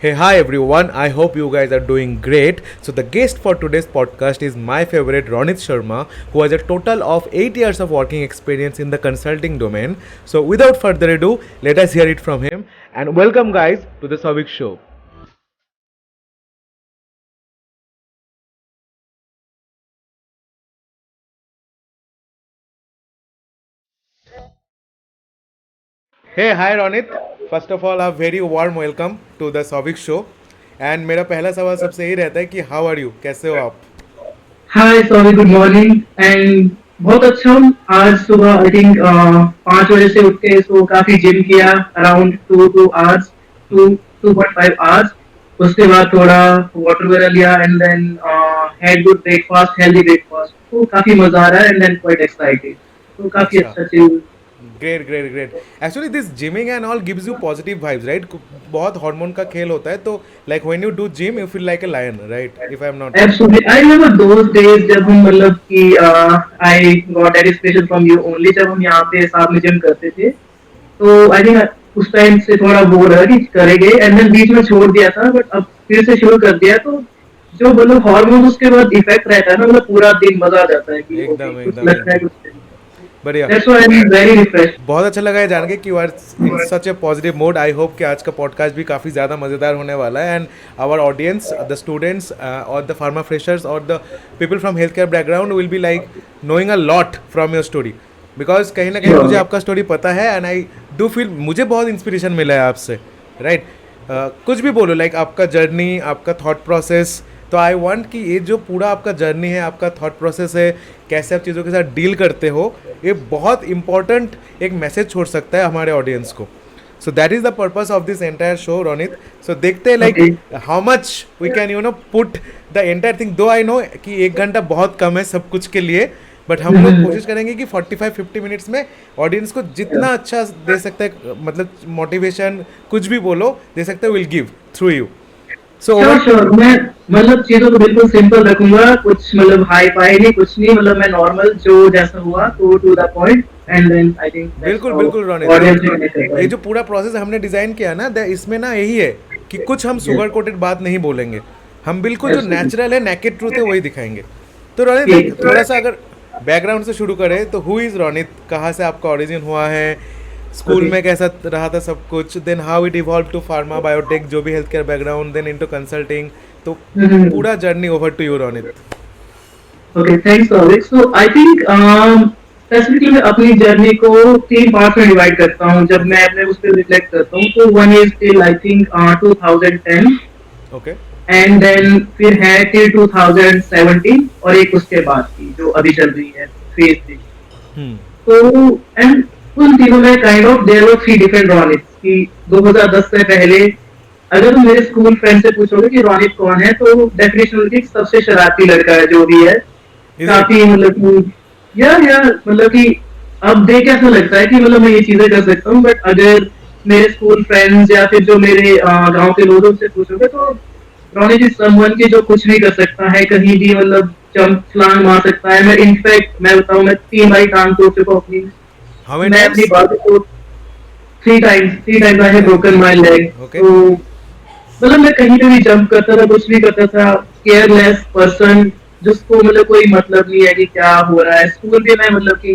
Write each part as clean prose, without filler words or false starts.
Hey, hi everyone. I hope you guys are doing great. So, the guest for today's podcast is my favorite Ronit Sharma, who has a total of 8 years of working experience in the consulting domain. So, without further ado, let us hear it from him. And welcome, guys, to the Savik Show. Hey, hi Ronit. First of all, a very warm welcome to the Savik Show. And मेरा पहला सवाल सबसे यही रहता है कि how are you, कैसे हो आप? Hi sorry good morning and बहुत अच्छा हूँ। आज सुबह आई थिंक 5 बजे से उठ के सो काफी जिम किया अराउंड 2 आवर्स, 2.5 आवर्स। उसके बाद थोड़ा वाटर वगैरह लिया and then had good breakfast, healthy breakfast. तो काफी मजा आ रहा है एंड देन क्वाइट एक्साइटेड। तो काफी अच्छा. अच्छा चीज। Great great great. Actually this gyming and all gives you positive vibes, right? बहुत हार्मोन का खेल होता है, तो like when you do gym you feel like a lion, right? If I am not wrong. Absolutely I remember those days जब हम मतलब कि I got that inspiration from you only, जब हम यहाँ पे साथ में जिम करते थे। तो आई थिंक उस टाइम से थोड़ा बोर है कि करेंगे एंड देन बीच में छोड़ दिया था, बट अब फिर से शुरू कर दिया। तो जो मतलब हार्मोन उसके बाद इफेक्ट रहता है ना, मतलब पूरा दिन मजा आ जाता है कि ओके एकदम कुछ एकदम लगता है एकदम. कुछ। बढ़िया. That's why I am very refresh. बहुत अच्छा लगा ये जान के कि you are in such a positive mode. I hope कि आज का पॉडकास्ट भी काफ़ी ज़्यादा मज़ेदार होने वाला है. And our audience, the students और द फार्मा फ्रेशर्स और the people from health care background will be like knowing a lot from your story. Because कहीं ना कहीं मुझे श्योर। आपका स्टोरी पता है एंड आई डू फील मुझे बहुत इंस्पिरेशन मिला है आपसे, राइट? कुछ भी बोलो, लाइक आपका जर्नी, आपका थॉट प्रोसेस. तो आई वांट कि ये जो पूरा आपका जर्नी है, आपका थॉट प्रोसेस है, कैसे आप चीज़ों के साथ डील करते हो, ये बहुत इंपॉर्टेंट एक मैसेज छोड़ सकता है हमारे ऑडियंस को. So that is the purpose of this entire show, Ronit. So देखते हैं like okay. How much we can put the entire thing. Though I no कि 1 घंटा बहुत कम है सब कुछ के लिए, बट हम लोग कोशिश करेंगे कि 45-50 मिनट्स में ऑडियंस को जितना अच्छा दे सकता है, मतलब मोटिवेशन कुछ भी बोलो दे सकते हैं, will give through you. So sure over. Sure, मैं मतलब चीजों को बिल्कुल सिंपल रखूंगा, कुछ मतलब हाई फाई नहीं, कुछ नहीं, मतलब मैं नॉर्मल जो जैसा हुआ तो to the point and then I think that's बिल्कुल हाउ बिल्कुल रोनित, ऑडियंस लाइक भी कनेक्ट कर ये पाएगी। जो पूरा प्रोसेस हमने डिज़ाइन किया ना, इसमें ना यही है कि कुछ हम यस। सुगर कोटेड बात नहीं बोलेंगे. हम बिल्कुल जो एब्सोल्युटली। नेचुरल है, नेकेड ट्रूथ है, वही दिखाएंगे. तो रोनित, ठीक लाइक है। थोड़ा सा अगर बैकग्राउंड से शुरू करें तो हु इज़ रोनित, कहाँ से आपका ओरिजिन हुआ है, स्कूल ओके। में कैसा रहा था सब कुछ, then how it evolve to pharma biotech जो भी health care background, then into consulting. तो पूरा journey over to you Ronit. Okay, thanks Alex. So I think specifically मैं अपनी जर्नी को 3 पार्ट में डिवाइड करता हूँ जब मैं अपने उस पर रिफ्लेक्ट करता हूँ। तो one is till I think 2010 okay. And then फिर है टिल 2017 और एक उसके बाद की जो अभी चल रही है, फेज 3। हम्म. तो एंड उन तीनों में kind of there were 3 different Ronits कि 2010 से पहले अगर तुम मेरे स्कूल फ्रेंड से पूछोगे कि रॉनित कौन है, तो डेफिनेशन होगी कि सबसे शरारती लड़का है जो भी है। Is it? काफी मतलब कि या मतलब कि अब देख के ऐसा लगता है कि मतलब मैं ये चीजें कर सकता हूँ, बट अगर मेरे स्कूल फ्रेंड्स या फिर जो मेरे गांव के लोग हैं, उनसे पूछोगे तो रोनित इज समवन की जो कुछ भी कर सकता है, कहीं भी मतलब जंप छलांग मार सकता है। मैं इनफैक्ट मैं बताऊं, मैं 3 बारी टांग तोड़ चुका हूं अपनी। हाउ मेनी मैं अपनी टाइम्स? बात को 3 times I have broken my leg. Okay. तो मतलब मैं कहीं पे भी जंप करता था, कुछ भी करता था। केयरलेस पर्सन जिसको मतलब कोई मतलब नहीं है कि क्या हो रहा है। स्कूल भी मैं मतलब कि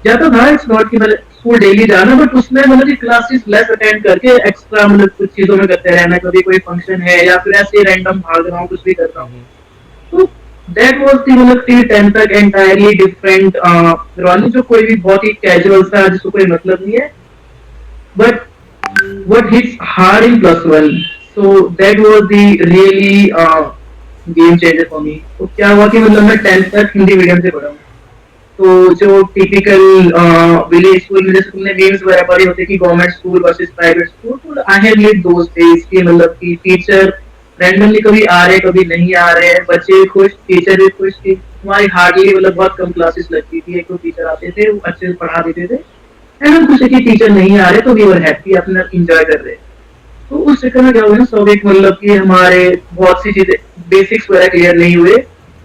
जाता था, इट्स नॉट कि मतलब स्कूल डेली जाना, बट उसमें मतलब कि क्लासेस लेस अटेंड करके एक्स्ट्रा मतलब कुछ चीजों में करते रहना। कभी कोई फंक्शन है या फिर ऐसे रैंडम भाग रहा हूँ, कुछ भी कर रहा हूँ। तो दैट वाज दी मतलब टिल 10 तक एंटायरली डिफरेंट रॉनी, जो कोई भी बहुत ही कैजुअल था जिसको कोई मतलब नहीं है। But what hits hard in +1, so that was the really game changer for me. तो क्या हुआ कि मतलब मैं 10th तक हिंदी मीडियम से पढ़ा हूँ। तो जो टिपिकल विलेज स्कूल में जैसे तुमने गेम्स वगैरह पढ़े होते कि government school versus private school, तो I have lived those days कि मतलब कि टीचर रैंडमली कभी आ रहे कभी नहीं आ रहे, बच्चे भी खुश, टीचर भी खुश थी। हमारी हार्डली मतलब बहुत कम क्लासेस लगती थी, एक दो टीचर आते थे, वो अच्छे से पढ़ा देते थे एंड हम खुश है कि टीचर नहीं आ रहे, तो वी वर हैप्पी, अपना इंजॉय कर रहे। तो उस चक्कर में क्या हुआ ना, सब एक मतलब कि हमारे बहुत सी चीजें बेसिक्स वगैरह क्लियर नहीं हुए।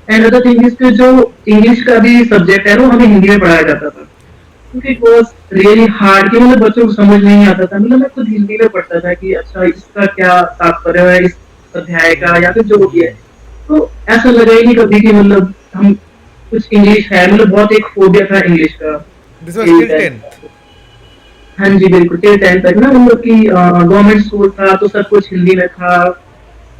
एंड अदर थिंग इज कि जो इंग्लिश का भी सब्जेक्ट है वो हमें हिंदी में पढ़ाया जाता था। क्योंकि इट वाज रियली हार्ड कि मतलब बच्चों को समझ नहीं आता था, मतलब मैं खुद हिंदी में पढ़ता था कि अच्छा इसका क्या तात्पर्य है इस अध्याय का या फिर जो भी है। तो ऐसा लगा ही नहीं कभी कि मतलब हम कुछ इंग्लिश है, मतलब बहुत एक फोबिया था इंग्लिश का this was till till 10th। 10th। हाँ जी बिल्कुल, टिल 10th तक ना, मतलब कि गवर्नमेंट स्कूल था तो सब कुछ हिंदी में था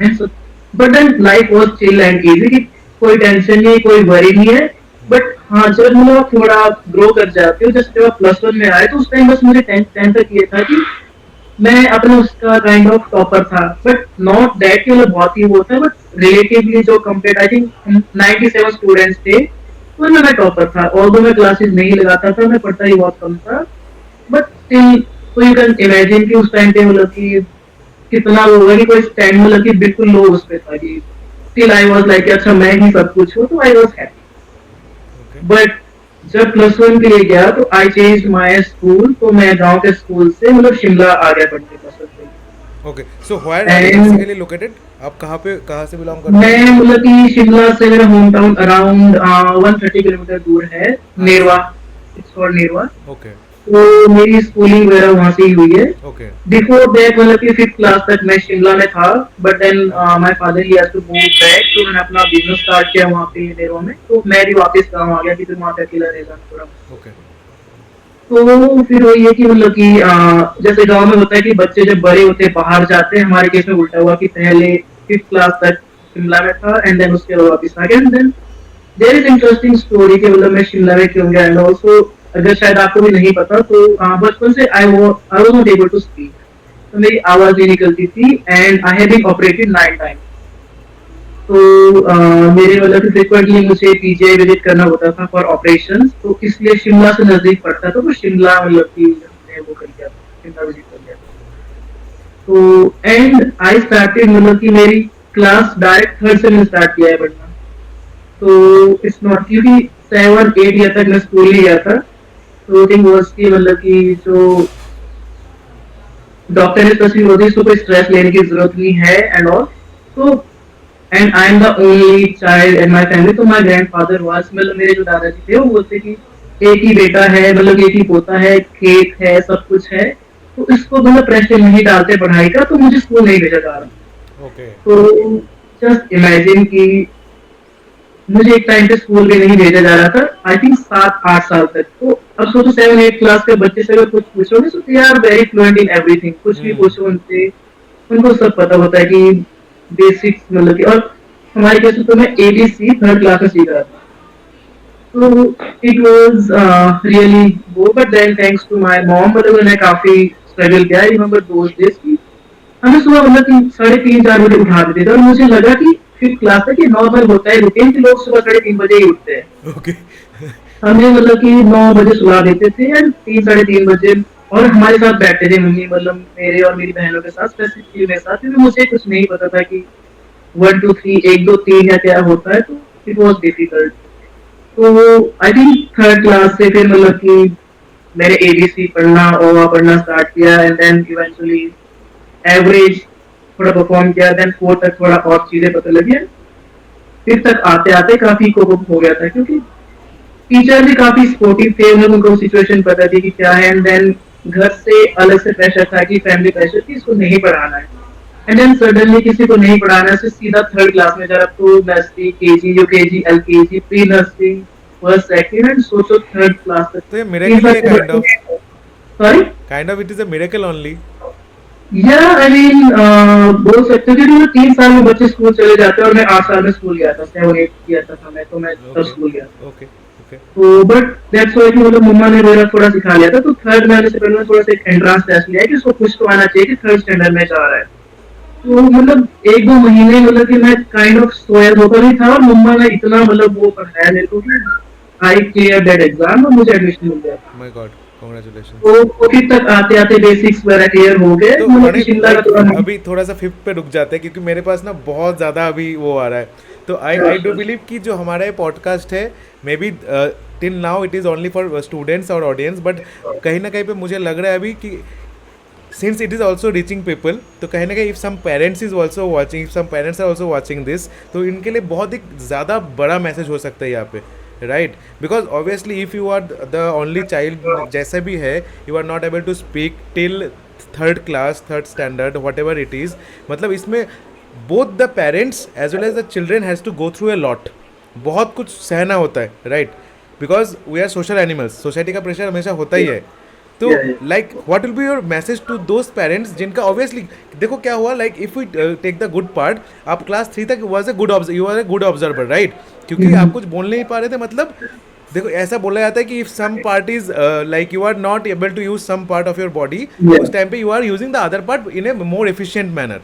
एंड सब। But then life was chill and easy कि कोई टेंशन नहीं, कोई वरी नहीं है। बट हाँ, जब मतलब आप थोड़ा ग्रो कर जाते हो, जैसे जब आप +1 में आए तो उस टाइम बस मुझे 10th तक ये था कि मैं अपना उसका काइंड ऑफ टॉपर था, बट नॉट दैट कि मतलब बहुत ही वो था, बट रिलेटिवली जो कंपेयर आई थिंक 97 स्टूडेंट्स थे तो उनमें मैं टॉपर था। ऑल्दो मैं क्लासेस नहीं लगाता था, मैं पढ़ता ही बहुत कम था, बट स्टिल तो यू कैन इमेजिन कि उस टाइम पे मतलब कि कितना वो होगा कि कोई स्टैंड मतलब कि बिल्कुल लो उस पे था कि स्टिल आई वाज लाइक अच्छा मैं ही सब कुछ हूँ, तो I was happy. Okay but जब +1 के लिए गया तो आई चेंज माय स्कूल, तो मैं गांव के स्कूल से मतलब शिमला आ गया पढ़ने +1 के okay. So where are you लिए। And basically located? आप कहाँ से बिलोंग करते मैं हो? मतलब कि शिमला से मेरा होम टाउन अराउंड 130 किलोमीटर दूर है, नेरवा, अच्छा। It's called Nerwa. ओके तो मेरी स्कूलिंग वगैरह वहाँ से ही हुई है। ओके बिफोर दैट मतलब कि 5th क्लास तक मैं शिमला में था, but then okay my father he has to move back, तो मैंने अपना बिजनेस स्टार्ट किया वहाँ पे नेरवा में, तो मैं भी वापस गाँव आ गया कि फिर वहाँ पे अकेला रहना थोड़ा मुश्किल ओके है। तो फिर वही है कि मतलब कि जैसे गांव में होता है कि बच्चे जब बड़े होते हैं बाहर जाते हैं, हमारे केस में उल्टा हुआ कि पहले 5th क्लास तक शिमला में था एंड देन उसके बाद वापस आ गया। And then there is interesting story कि मतलब मैं शिमला में क्यों गया, एंड ऑल्सो अगर शायद आपको भी नहीं पता तो बचपन से I was not able to speak, तो मेरी आवाज नहीं निकलती थी and I have been operated 9 times. तो मेरे मतलब कि फ्रिक्वेंटली मुझे पीजीआई विजिट करना होता था फॉर ऑपरेशंस, तो इसलिए शिमला से नजदीक पड़ता था, तो शिमला मतलब कि हमने वो कर लिया था, शिमला विजिट कर लिया था। तो एंड आई स्टार्टेड मतलब कि मेरी क्लास डायरेक्ट थर्ड से मैंने स्टार्ट किया है पढ़ना। तो इट्स नॉट क्योंकि 7 8 ईयर तक मैं स्कूल ही गया था, तो थिंग वाज कि मतलब कि जो डॉक्टर ने तस्वीर होती है इसको कोई स्ट्रेस लेने की जरूरत नहीं है एंड ऑल। तो and I am the only child in my family, तो माय ग्रैंडफादर वाज मतलब मेरे जो दादाजी थे वो बोलते कि एक ही बेटा है, मतलब एक ही पोता है, खेत है, सब कुछ है, तो इसको मतलब प्रेशर नहीं डालते पढ़ाई का, तो मुझे स्कूल नहीं भेजा जा रहा। ओके तो जस्ट इमेजिन कि मुझे एक टाइम पे स्कूल भी नहीं भेजा जा रहा था, आई थिंक 7 8 साल तक। तो अब सोचो 7 8 क्लास के बच्चे से अगर कुछ पूछोगे तो they are very fluent in everything, कुछ भी हम्म पूछो उनसे उनको सब पता होता है कि बेसिक्स मतलब कि। और हमारे केस में तो मैं एबीसी थर्ड क्लास में सीख रहा था, तो इट वाज रियली वो, but then thanks to my mom मतलब मैंने काफी स्ट्रगल किया। आई रिमेंबर दोस डेज की हमें सुबह मतलब 3 3 4 बजे उठा देते थे, और मुझे लगा कि 5th क्लास तक ये नॉर्मल होता है रूटीन कि लोग सुबह 3:30 बजे ही उठते हैं। ओके हमें मतलब कि 9 बजे सुला देते थे एंड 3 3:30 बजे, और हमारे साथ बैठते थे मम्मी, मतलब मेरे और मेरी बहनों के साथ, स्पेसिफिकली मेरे साथ, क्योंकि मुझे कुछ नहीं पता था कि 1 2 3 1 2 3 या क्या होता है, तो इट वॉज डिफिकल्ट। तो आई थिंक थर्ड क्लास से फिर मतलब कि मैंने एबीसी पढ़ना और पढ़ना स्टार्ट किया एंड देन इवेंचुअली एवरेज थोड़ा परफॉर्म किया, देन 4 तक थोड़ा और चीजें पता लगी। 5 तक आते आते काफी कोप अप हो गया था, क्योंकि टीचर भी काफी सपोर्टिव थे, उन्हें उनको सिचुएशन पता थी कि क्या है, एंड देन घर से अलग से प्रेशर था कि फैमिली प्रेशर की इसको नहीं पढ़ाना है, एंड देन सडनली किसी को नहीं पढ़ाना है, सीधा थर्ड क्लास में जा रहा, तो nursery KG UKG LKG pre nursery first second and सोचो थर्ड क्लास तक तो ये तीन मिरेकल साल है के काइंड ऑफ। बच्चे। Sorry, kind of it is a miracle only. या आई मीन बोल सकते हो कि 3 साल में बच्चे स्कूल चले जाते हैं, और मैं 8 साल में स्कूल गया था, 7 8 ईयर था मैं, तो मैं तब ओके स्कूल गया था। ओके ओके तो बट दैट्स व्हाई कि मतलब मम्मा ने मेरा थोड़ा सिखा लिया था, तो थर्ड में आने से पहले थोड़ा सा एक एंट्रेंस टेस्ट लिया है कि उसको कुछ तो आना चाहिए कि थर्ड स्टैंडर्ड में जा रहा है। तो मतलब 1 2 महीने मतलब कि मैं काइंड ऑफ सोया धोखा नहीं था, और मम्मा ने इतना मतलब वो पढ़ाया मेरे को कि आई क्लियर दैट एग्जाम और मुझे एडमिशन मिल गया। My God congratulations. तो फिर तक आते आते बेसिक्स वगैरह क्लियर हो गए, तो मतलब कि प्रणीत शिमला का लाइक थोड़ा अभी थोड़ा सा फिफ्थ पे रुक जाते हैं क्योंकि मेरे पास ना बहुत ज़्यादा अभी वो आ रहा है। तो आई डू बिलीव कि जो हमारा ये पॉडकास्ट है may be till now it is only for students और ऑडियंस, बट कहीं ना कहीं पे मुझे लग रहा है अभी कि since it is also reaching people, तो कहीं ना कहीं if some parents is also watching, if some parents are also watching this, तो इनके लिए बहुत ही ज़्यादा बड़ा मैसेज हो सकता है यहाँ पे। Right, because obviously if you are the only child जैसे भी है, you are not able to speak till third class, third standard, whatever it is, मतलब इसमें both the parents as well as the children has to go through a lot, बहुत कुछ सहना होता है, right, because we are social animals, society का pressure हमेशा होता ही है। तो Yeah, yeah. Like what will be your message to those parents जिनका ऑब्वियसली देखो क्या हुआ, like if we take the good part, आप क्लास 3 तक was a good you are a good observer, right, क्योंकि आप कुछ बोल नहीं पा रहे थे, मतलब देखो ऐसा बोला जाता है कि if some part is like you are not able to use some part of your body, Yeah. उस टाइम पे you are using the other part in a more efficient manner.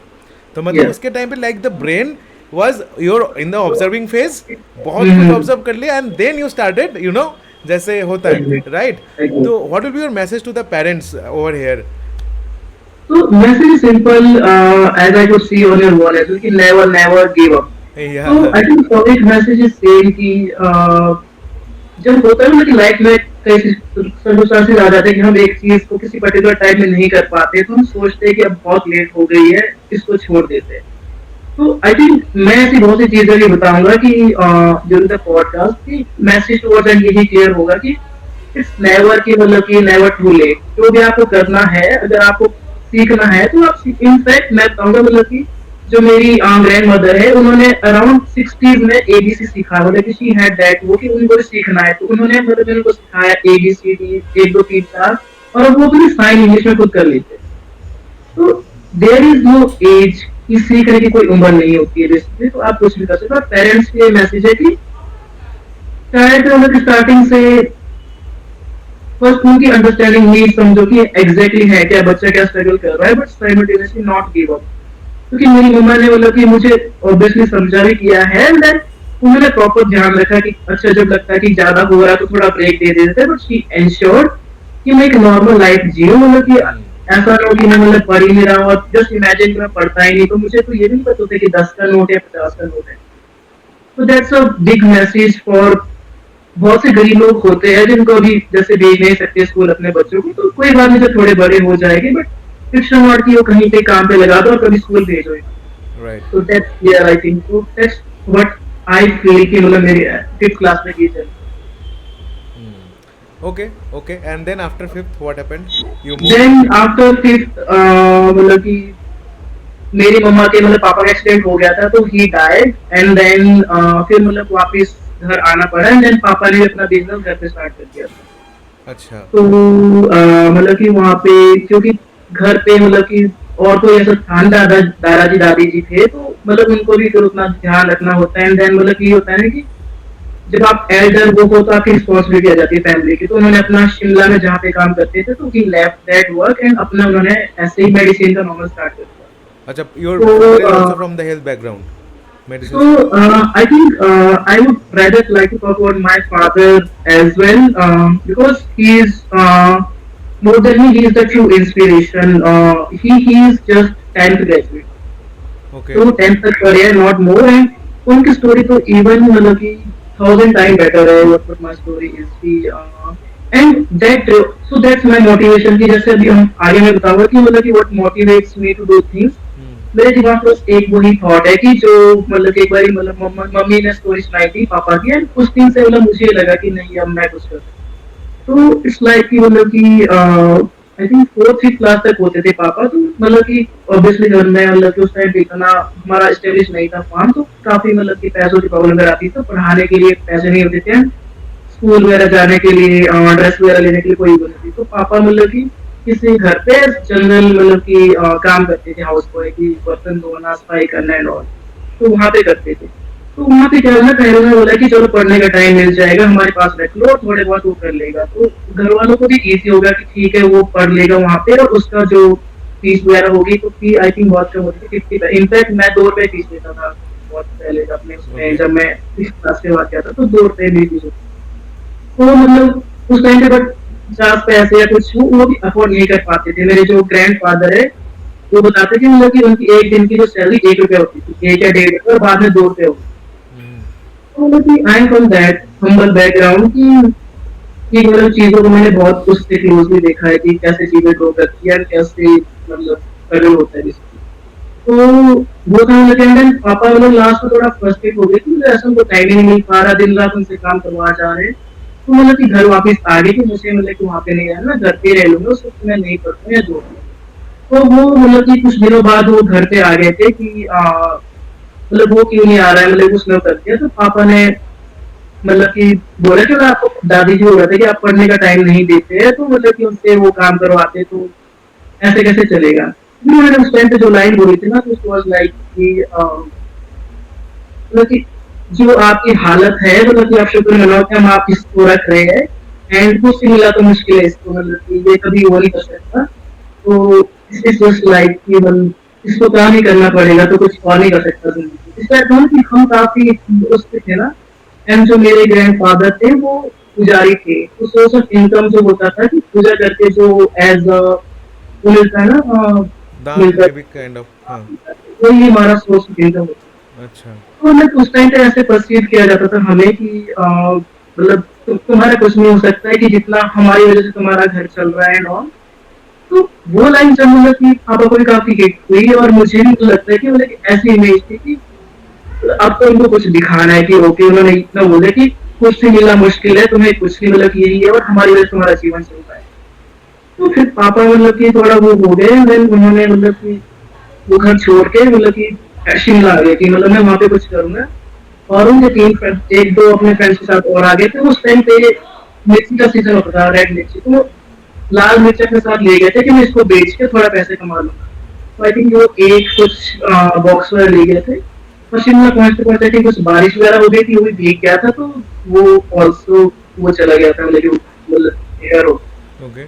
तो मतलब Yeah. उसके टाइम पे like the brain was your in the observing phase, बहुत कुछ observe कर लिया and then you started you know जैसे होता है, राइट। Exactly. तो what will be your message to the parents over here? So message is simple, as I could see on your wall as well, कि never give up. या So I think एक message is same कि जब होता है ना कि life में कई सर्कमस्टांसेस आ जाते हैं कि हम एक चीज को किसी पर्टिकुलर टाइम में नहीं कर पाते, तो हम सोचते हैं कि अब बहुत लेट हो गई है, इसको छोड़ देते हैं। तो आई थिंक मैं ऐसी बहुत सी चीजें भी बताऊंगा कि ड्यूरिंग द पॉडकास्ट की मैसेज टुवर्ड्स एंड यही क्लियर होगा कि इट्स नेवर की मतलब कि नेवर टू लेट, जो भी आपको करना है, अगर आपको सीखना है तो आप इनफैक्ट मैं बताऊंगा मतलब कि जो मेरी ग्रैंड मदर है, उन्होंने अराउंड 60s में एबीसी सीखा, मतलब कि शी हैड दैट वो कि उनको भी सीखना है, तो उन्होंने मतलब उनको सिखाया एबीसीडी 1 2 3 4, और अब वो भी साइन इंग्लिश में खुद कर लेते हैं। तो देयर इज नो एज कि सीखने की कोई उम्र नहीं होती है बेसिकली, तो आप कुछ भी कर सकते हो। पेरेंट्स के लिए मैसेज है कि शायद मतलब स्टार्टिंग से फर्स्ट उनकी अंडरस्टैंडिंग नीड समझो कि एग्जैक्टली है क्या बच्चा क्या स्ट्रगल कर रहा है, but simultaneously not give up. क्योंकि मेरी मम्मा ने मतलब कि मुझे ऑब्वियसली समझा भी किया है, एंड देन उन्होंने प्रॉपर ध्यान रखा कि अच्छा जब लगता है कि ज्यादा हो रहा है तो थोड़ा ब्रेक दे देते हैं, बट शी एंश्योर्ड कि मैं एक नॉर्मल लाइफ जीऊं, मतलब कि ऐसा ना हो कि मैं मतलब पढ़ ही नहीं रहा हूँ और जस्ट इमेजिन कि मैं पढ़ता ही नहीं, तो मुझे तो ये भी नहीं पता होता कि 10 का नोट या 50 का नोट है। तो that's a big message for बहुत से गरीब लोग होते हैं जिनको अभी जैसे भेज नहीं सकते स्कूल अपने बच्चों को, तो कोई बात नहीं जब थोड़े बड़े हो जाएंगे, बट फिक्शन नॉट की वो कहीं पे काम पे लगा दो और कभी स्कूल भेजो। राइट, तो दैट्स यार I think so that's what I feel कि मतलब मेरी 5th क्लास में की चल। Okay okay, and then after 5th what happened? You then after 5th मतलब कि मेरी मम्मा के मतलब पापा का एक्सीडेंट हो गया था, तो ही डाइड, एंड देन फिर मतलब वापस घर आना पड़ा, एंड देन पापा ने अपना बिजनेस घर पे स्टार्ट कर दिया था। अच्छा, तो मतलब कि वहाँ पे क्योंकि घर पे मतलब कि और कोई ऐसा था नहीं, दादाजी दादी जी थे, तो मतलब उनको भी फिर उतना ध्यान रखना होता है, एंड देन मतलब कि ये होता है ना कि जब आप एल्डर वो हो तो आपकी रिस्पॉन्सिबिलिटी आ जाती है फैमिली की। तो उन्होंने अपना शिमला में जहाँ पे काम करते थे, तो ही लेफ्ट दैट वर्क एंड अपना उन्होंने ऐसे ही मेडिसिन का नॉर्मल स्टार्ट कर दिया। अच्छा, योर तो father is also from the health background, medicine. so I think I would rather like to talk about my father as well, because he is more than me, he is the true inspiration. He is just 10th graduate, Okay, तो 10th तक पढ़े हैं, not more, and उनकी story तो even मतलब कि 1000 time better है what my story is कि and that so that's my motivation कि जैसे अभी हम आगे मैं बताऊंगा कि मतलब कि what motivates me to do things। मेरे दिमाग में बस एक वही थॉट है कि जो मतलब एक बार मतलब मम्मी ने स्टोरी सुनाई थी पापा की, एंड उस दिन से मतलब मुझे लगा कि नहीं अब मैं कुछ कर सकता हूँ। तो इट्स लाइक कि मतलब कि आई थिंक 4th क्लास तक होते थे पापा, तो मतलब कि ऑब्वियसली घर में मतलब कि उस टाइम पे इतना हमारा एस्टेब्लिश नहीं था फार्म, तो काफी मतलब कि पैसों की प्रॉब्लम वगैरह आती, तो पढ़ाने के लिए पैसे नहीं होते थे, स्कूल वगैरह जाने के लिए ड्रेस वगैरह लेने के लिए कोई वो नहीं थी। तो पापा मतलब कि किसी घर पे जनरल मतलब कि काम करते थे, हाउस बॉय की, बर्तन धोना सफाई करना एंड ऑल, तो वहाँ पे करते थे। तो वहाँ पे क्या हुआ, पहले ने बोला कि चलो पढ़ने का टाइम मिल जाएगा हमारे पास रख लो, थोड़े बहुत वो कर लेगा, तो घर वालों को भी इजी होगा कि ठीक है वो पढ़ लेगा वहाँ पे, और उसका जो फीस वगैरह होगी तो फी आई थिंक बहुत कम होती थी, 50। इनफैक्ट मैं 2 रुपए फीस लेता था बहुत पहले अपने उसमें, जब मैं 6th क्लास के बाद गया था, तो 2 रुपए मेरी फीस होती। तो मतलब उस टाइम पे बट 50 पैसे या कुछ वो भी अफोर्ड नहीं कर पाते थे। मेरे जो ग्रैंड फादर है वो बताते थे मतलब कि उनकी एक दिन की जो सैलरी 1 रुपया होती थी, 1 या 1.5, और बाद में 2 रुपये होती। तो मतलब कि I am from that humble background कि मतलब चीजों को मैंने बहुत उससे क्लोजली देखा है कि कैसे चीजें ग्रो करती है और कैसे मतलब स्ट्रगल होता है जिसकी। तो वो था लेकिन पापा मतलब लास्ट में थोड़ा फ्रस्ट्रेट हो गए कि मुझे ऐसा उनको टाइम ही नहीं मिल पा रहा, दिन रात उनसे काम करवा जा रहे हैं। तो मतलब कि घर वापस आ गई कि मुझे मतलब कि वहाँ पे नहीं रहना, घर पे ही रह लूंगा, उस वक्त मैं नहीं पढ़ूँ या जो भी। तो वो मतलब कि कुछ दिनों बाद वो घर पे आ गए थे कि मतलब वो क्यों नहीं आ रहा है, मतलब उसने कर दिया। तो पापा ने मतलब कि बोला कि आपको दादी जी बोल रहे थे कि आप पढ़ने का टाइम नहीं देते हैं, तो मतलब कि उनसे वो काम करवाते तो ऐसे कैसे चलेगा। फिर मैंने उस टाइम पे जो लाइन बोली थी ना, तो उसको लाइक कि मतलब कि जो आपकी हालत है, मतलब कि आप शुक्र मनाओ कि हम आप इसको रख रहे हैं, एंड कुछ से मिला तो मुश्किल है इसको, मतलब कि ये कभी वो नहीं कर सकता। तो इस जस्ट लाइक कि मतलब इसको काम ही करना पड़ेगा, तो कुछ और नहीं कर सकता जिंदगी। इस टाइप का कि हम काफी उसके थे ना। एंड जो मेरे ग्रैंडफादर थे वो पुजारी थे, तो सोर्स ऑफ इनकम जो होता था कि पूजा करके जो एज वो मिलता है ना, दान मिलता में भी काइंड ऑफ, हाँ। है, वही हमारा सोर्स ऑफ इनकम होता है। अच्छा। तो मतलब उस टाइम पे ऐसे परसीव किया जाता था हमें कि मतलब तुम्हारा कुछ नहीं हो सकता है, कि जितना हमारी वजह से तुम्हारा घर चल रहा है एंड ऑल। तो वो लाइन जब मतलब कि पापा को भी काफी हिट हुई, और मुझे भी तो लगता है कि मतलब ऐसी इमेज थी कि अब तो उनको कुछ दिखाना है कि ओके, उन्होंने इतना बोला कि कुछ से मिलना मुश्किल है, तुम्हें कुछ नहीं, मतलब यही है और हमारी वजह से तुम्हारा जीवन चल रहा है। तो फिर पापा मतलब कि थोड़ा वो हो गए, देन उन्होंने मतलब कि वो घर छोड़ के मतलब कि शिमला आ गए कि मतलब मैं वहाँ पे कुछ करूंगा। और उनके तीन फ्रेंड, एक दो अपने फ्रेंड्स के साथ और आ गए थे। उस टाइम पे मिर्ची का सीजन होता था, रेड मिर्ची, तो लाल मिर्च अपने साथ ले गए थे कि मैं इसको बेच के थोड़ा पैसे कमा लूंगा। तो आई थिंक वो एक कुछ बॉक्स वगैरह ले गए थे। और शिमला पहुंचते पहुंचते आई थिंक कुछ बारिश वगैरह हो गई थी, वो भी भीग गया था, तो वो ऑल्सो वो चला गया था, मतलब एयर हो। ओके।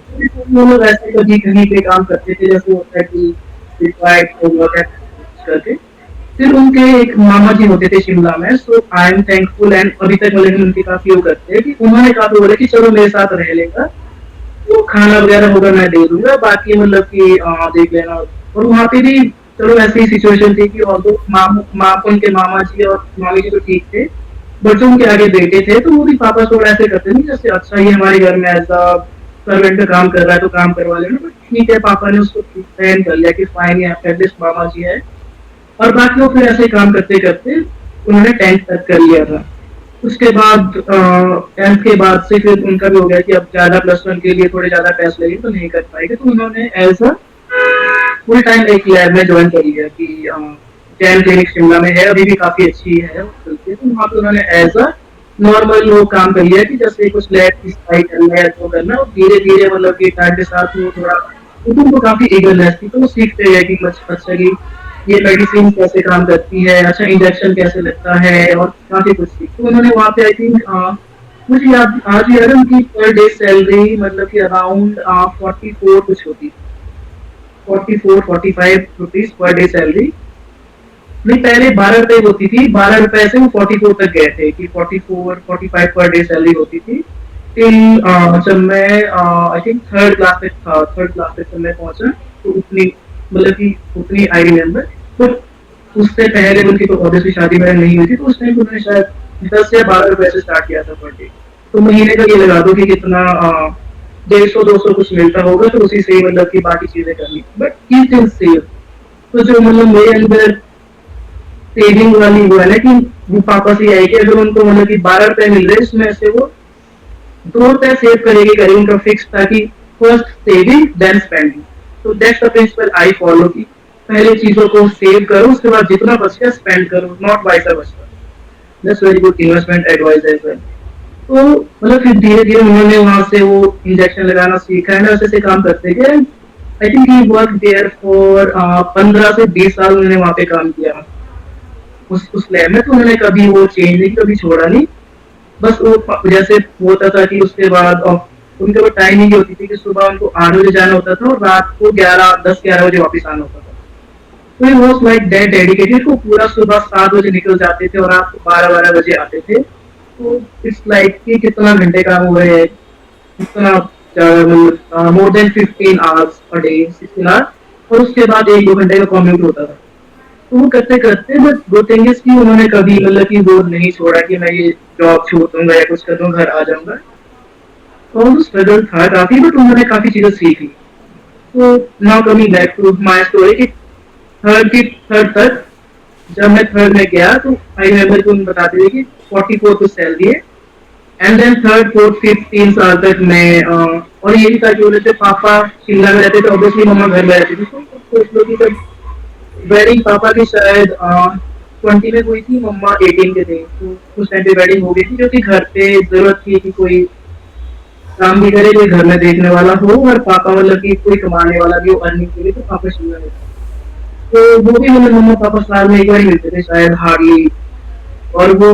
वो लोग ऐसे कभी कहीं पे काम करते थे, जैसे होता है कि रिक्वायर्ड होगा कुछ करके। फिर उनके एक मामा जी होते थे शिमला में, so I am thankful, and अभी तक मतलब उनकी काफी वो करते हैं कि उन्होंने काफी बोला कि चलो मेरे साथ रह लेगा, वो खाना वगैरह होगा मैं दे दूंगा, बाकी मतलब कि देख लेना। और वहाँ पे भी चलो ऐसी ही सिचुएशन थी कि और दो माँ उनके मामा जी और मामी जी तो ठीक थे, बट जो उनके आगे बेटे थे तो वो भी पापा थोड़ा ऐसे करते नहीं, जैसे अच्छा ये हमारे घर में ऐसा सर्वेंट का काम कर रहा है तो काम करवा लेना, बट ठीक है, पापा ने उसको सहन कर लिया कि फाइन, ये एटलीस्ट मामा जी है। और बाकी वो फिर ऐसे काम करते करते उन्होंने 10th तक कर लिया था। उसके बाद 10th के बाद से फिर उनका भी हो गया कि अब ज्यादा +1 के लिए थोड़े ज्यादा पैसे लगे तो नहीं कर पाएंगे, तो उन्होंने एज अ फुल टाइम एक लैब में ज्वाइन कर लिया कि जैन क्लिनिक शिमला में है, अभी भी काफी अच्छी है चलती है। तो वहाँ पे उन्होंने एज अ नॉर्मल वो काम कर लिया कि जैसे कुछ लैब की सफाई करना है तो करना, और धीरे धीरे मतलब कि टाइम के साथ वो थोड़ा, क्योंकि उनको काफी ईगरनेस थी, तो वो सीखते गए कि अच्छा कि ये मेडिसिन कैसे काम करती है, अच्छा इंजेक्शन कैसे लगता है, और काफी कुछ सीख। तो उन्होंने वहाँ पे आई थिंक मुझे याद आज याद है उनकी पर डे सैलरी मतलब कि अराउंड 44 कुछ होती, 44-45 रुपीज पर डे सैलरी। नहीं, पहले 12 रुपए होती थी, 12 रुपए से वो 44 तक गए थे कि 44-45 पर डे सैलरी होती थी। टिल जब मैं आई थिंक थर्ड क्लास तक था, थर्ड क्लास तक जब मैं पहुंचा, तो उतनी मतलब कि उतनी आई रिमेम्बर। बट उससे पहले उनकी तो ऑब्वियसली शादी वगैरह नहीं हुई थी, तो उस टाइम उन्होंने शायद 10 या 12 रुपए से स्टार्ट किया था पर डे। तो महीने का ये लगा दो कि कितना 150-200 कुछ मिलता होगा, तो उसी से ही मतलब की बाकी चीजें करनी, बट ही स्टिल सेव। तो जो मतलब मेरे अंदर सेविंग वाली वो है ना कि वो पापा से आई कि अगर उनको मतलब कि 12 रुपए मिल रहे उसमें से वो 2 रुपए सेव करेगी, करेगी उनका फिक्स था कि फर्स्ट सेविंग देन स्पेंडिंग। तो that's the principle I follow की पहले चीजों को सेव करो, उसके बाद जितना बच गया स्पेंड करो, not vice versa. That's very good investment advice as well. तो मतलब फिर धीरे धीरे उन्होंने वहां से वो इंजेक्शन लगाना सीखा है ना, वैसे से काम करते गए। I think he work there for 15 से 20 साल उन्होंने वहां पे काम किया उस लैब में। तो उन्होंने कभी वो चेंज नहीं, कभी छोड़ा नहीं। बस वो जैसे होता था कि उसके बाद उनके वो टाइमिंग होती थी कि सुबह उनको 8 बजे जाना होता था और रात को 10-11 बजे वापस आना होता था। तो he was like that dedicated, वो पूरा सुबह 7 बजे निकल जाते थे और रात को 12-12 बजे आते थे। तो इट्स लाइक कि कितना घंटे काम हुए है, कितना ज्यादा, more than 15 hours a day, 16 hours. और उसके बाद 1-2 घंटे का कॉम्यूट होता था। तो वो करते करते, बट गुड थिंग इज कि उन्होंने कभी मतलब कि वो नहीं छोड़ा कि मैं ये जॉब छोड़ दूंगा या कुछ कर दूंगा, घर आ जाऊंगा। तो स्ट्रगल था काफी, बट उन्होंने काफी चीजें सीख ली। तो now coming back to my story, third तक, जब मैं थर्ड में गया तो आई रिमेम्बर कि उन्होंने बताते थे कि 44 तो सैलरी है। And then third fourth fifth 3 साल तक मैं और ये भी था कि बोले थे पापा शिमला में रहते थे, ऑब्वियसली मम्मा घर में रहती थी, तो सोच लो कि जब वेडिंग पापा की शायद 20 में हुई थी, मम्मा 18 के थे, तो उस टाइम पे वेडिंग हो गई थी, क्योंकि घर पे जरूरत थी कि कोई काम भी करे, कोई घर में देखने वाला हो, और पापा मतलब कि कोई कमाने वाला भी हो अर्निंग के लिए, तो पापा शिमला में थे। तो वो भी मतलब मम्मा पापा साल में एक बार ही मिलते थे शायद, हार्डली। और वो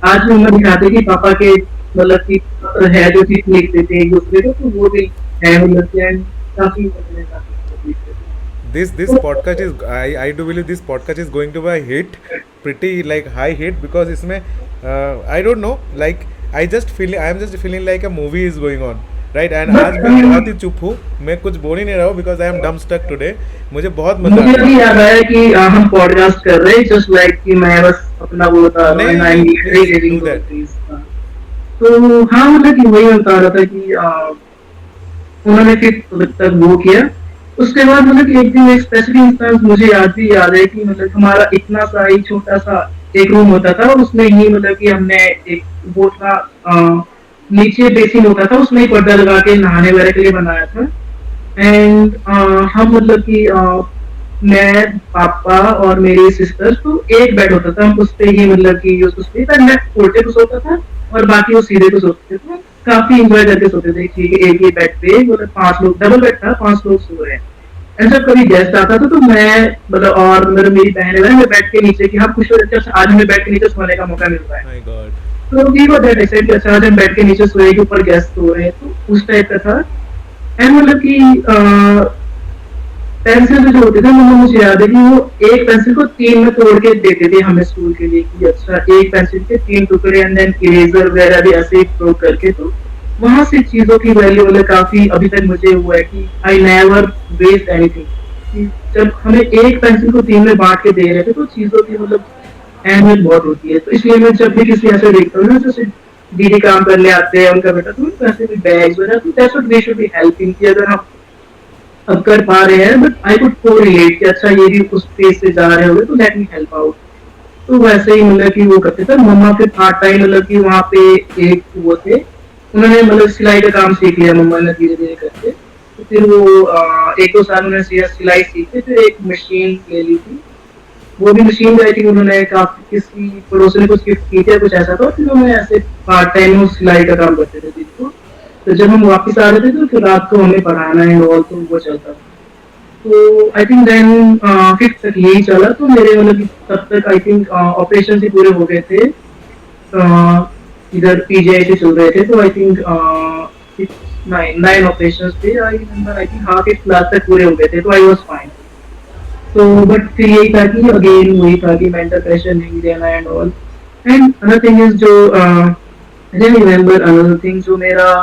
आज भी मम्मा दिखाते कि पापा के मतलब कि है जो चीज लिखते थे एक दूसरे को, तो वो भी है मतलब कि काफी काफी लिखते थे। This podcast is, I do believe this podcast is going to be a hit, pretty like high hit, because इसमें I don't know, like I am just feeling like a movie is going on, right? And आज मैं बहुत ही चुप हूँ, मैं कुछ बोल ही नहीं रहा हूँ, because I am dumb stuck today. मुझे बहुत मजा आ मुझे रहा अभी है। याद आया कि हम पॉडकास्ट कर रहे हैं, जस्ट लाइक कि मैं बस अपना वो बता रहा हूँ, नहीं आई एम नहीं, please रिलेटिंग do that. तो हाँ मतलब कि वही मैं बता रहा था कि उन्होंने फिर तक वो किया। उसके बाद मतलब कि एक दिन एक स्पेसिफिक इंस्टेंस मुझे याद है कि मतलब हमारा इतना सा ही छोटा सा एक रूम होता था, और उसमें ही मतलब कि हमने एक वो था, नीचे बेसिन होता था, उसमें ही पर्दा लगा के नहाने वगैरह के लिए बनाया था। एंड हम मतलब कि मैं पापा और मेरी सिस्टर, तो एक बेड होता था, हम उस पे ही मतलब कि यूज उस पे मैं उल्टे को सोता था और बाकी वो सीधे को सोते थे, तो काफी इंजॉय करके सोते थे। ठीक है, एक ही बेड पे मतलब 5 लोग, डबल बेड था, 5 लोग सो रहे हैं। एंड जब कभी गेस्ट आता था तो मैं मतलब और मतलब मेरी बहन है, मैं बेड के नीचे कि हम खुश हो जाते हैं, आज हमें बेड के नीचे सोने का मौका मिल रहा है। My God. तो वी वर दैट एक्साइटेड कि अच्छा आज हम बेड के नीचे सोए के ऊपर गेस्ट सो रहे हैं, तो उस टाइप का था। एंड मतलब कि पेंसिल जो होते थे मतलब मुझे याद है कि वो एक पेंसिल को 3 में तोड़ के देते थे हमें स्कूल के लिए, कि अच्छा एक पेंसिल के 3 टुकड़े, एंड देन इरेजर वगैरह भी ऐसे ही थ्रो करके। तो वहां से चीजों की वैल्यू मतलब काफी अभी तक मुझे हुआ है कि आई नेवर वेस्ट एनीथिंग। जब हमें एक पेंसिल को 3 में बांट के दे रहे थे, तो चीजों की मतलब अहमियत बहुत होती है। तो इसलिए मैं जब भी किसी ऐसे देखता हूँ ना, जैसे दीदी काम करने आते हैं उनका बेटा, तो उनको ऐसे भी बैग्स वगैरह, तो that's what we should be helping, कि अगर हम अब कर पा रहे हैं, बट आई कुड को रिलेट कि अच्छा ये भी उस फेज से जा रहे होंगे, तो लेट मी हेल्प आउट। तो वैसे ही मतलब कि वो करते थे मम्मा। फिर पार्ट टाइम मतलब कि वहाँ पे एक वो थे, उन्होंने मतलब सिलाई का काम सीख लिया मम्मा ने धीरे धीरे करके। तो फिर वो 1-2 साल उन्होंने सिलाई सीखी, फिर एक मशीन ले ली थी। वो भी मशीन जो आई थी उन्होंने काफी किसी पड़ोसी ने कुछ गिफ्ट की थी, कुछ ऐसा था। फिर उन्होंने ऐसे पार्ट टाइम सिलाई का काम करते थे दिन को। तो जब हम वापस आ रहे थे तो फिर रात को हमें पढ़ाना है और तो वो चलता था। तो आई थिंक देन फिफ्थ तक यही चला। तो मेरे मतलब कि तब तक आई थिंक ऑपरेशन ही पूरे हो गए थे। इधर पीजीआई से चल रहे थे, तो आई थिंक 9 ऑपरेशन थे, I remember. I think half 5th class तक पूरे हो गए थे, तो आई वॉज फाइन। तो बट फिर यही था कि अगेन वही था कि मेंटल प्रेशर नहीं देना and all. And another thing is जो आई रिमेम्बर अनदर थिंग, जो मेरा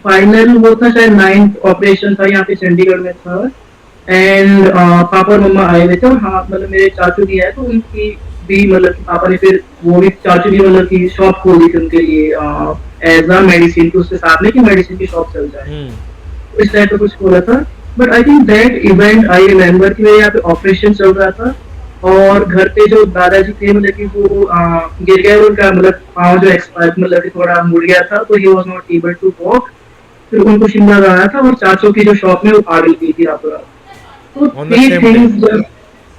फाइनल वो था शायद 9th ऑपरेशन था, यहाँ पे चंडीगढ़ में था। एंड पापा और मम्मा आए हुए थे, और हाँ मतलब मेरे चाचू भी है, तो उनकी भी मतलब कि पापा ने फिर वो भी चाचू भी मतलब की शॉप खोल दी थी उनके लिए एज अ मेडिसिन, तो उसके साथ में कि मेडिसिन की शॉप चल जाए, तो इस टाइप का कुछ खोला था। But I think that event I remember कि मेरे यहाँ पे ऑपरेशन चल रहा था, और घर पे जो दादाजी थे मतलब कि वो गिर गए, उनका मतलब पाँव जो एक्सपायर मतलब कि थोड़ा मुड़ गया था, तो he was not able to walk. फिर उनको शिमला लाया था, और चाचों की जो शॉप में वो आग लगी थी रातों रात। तो On the three same day. Things जब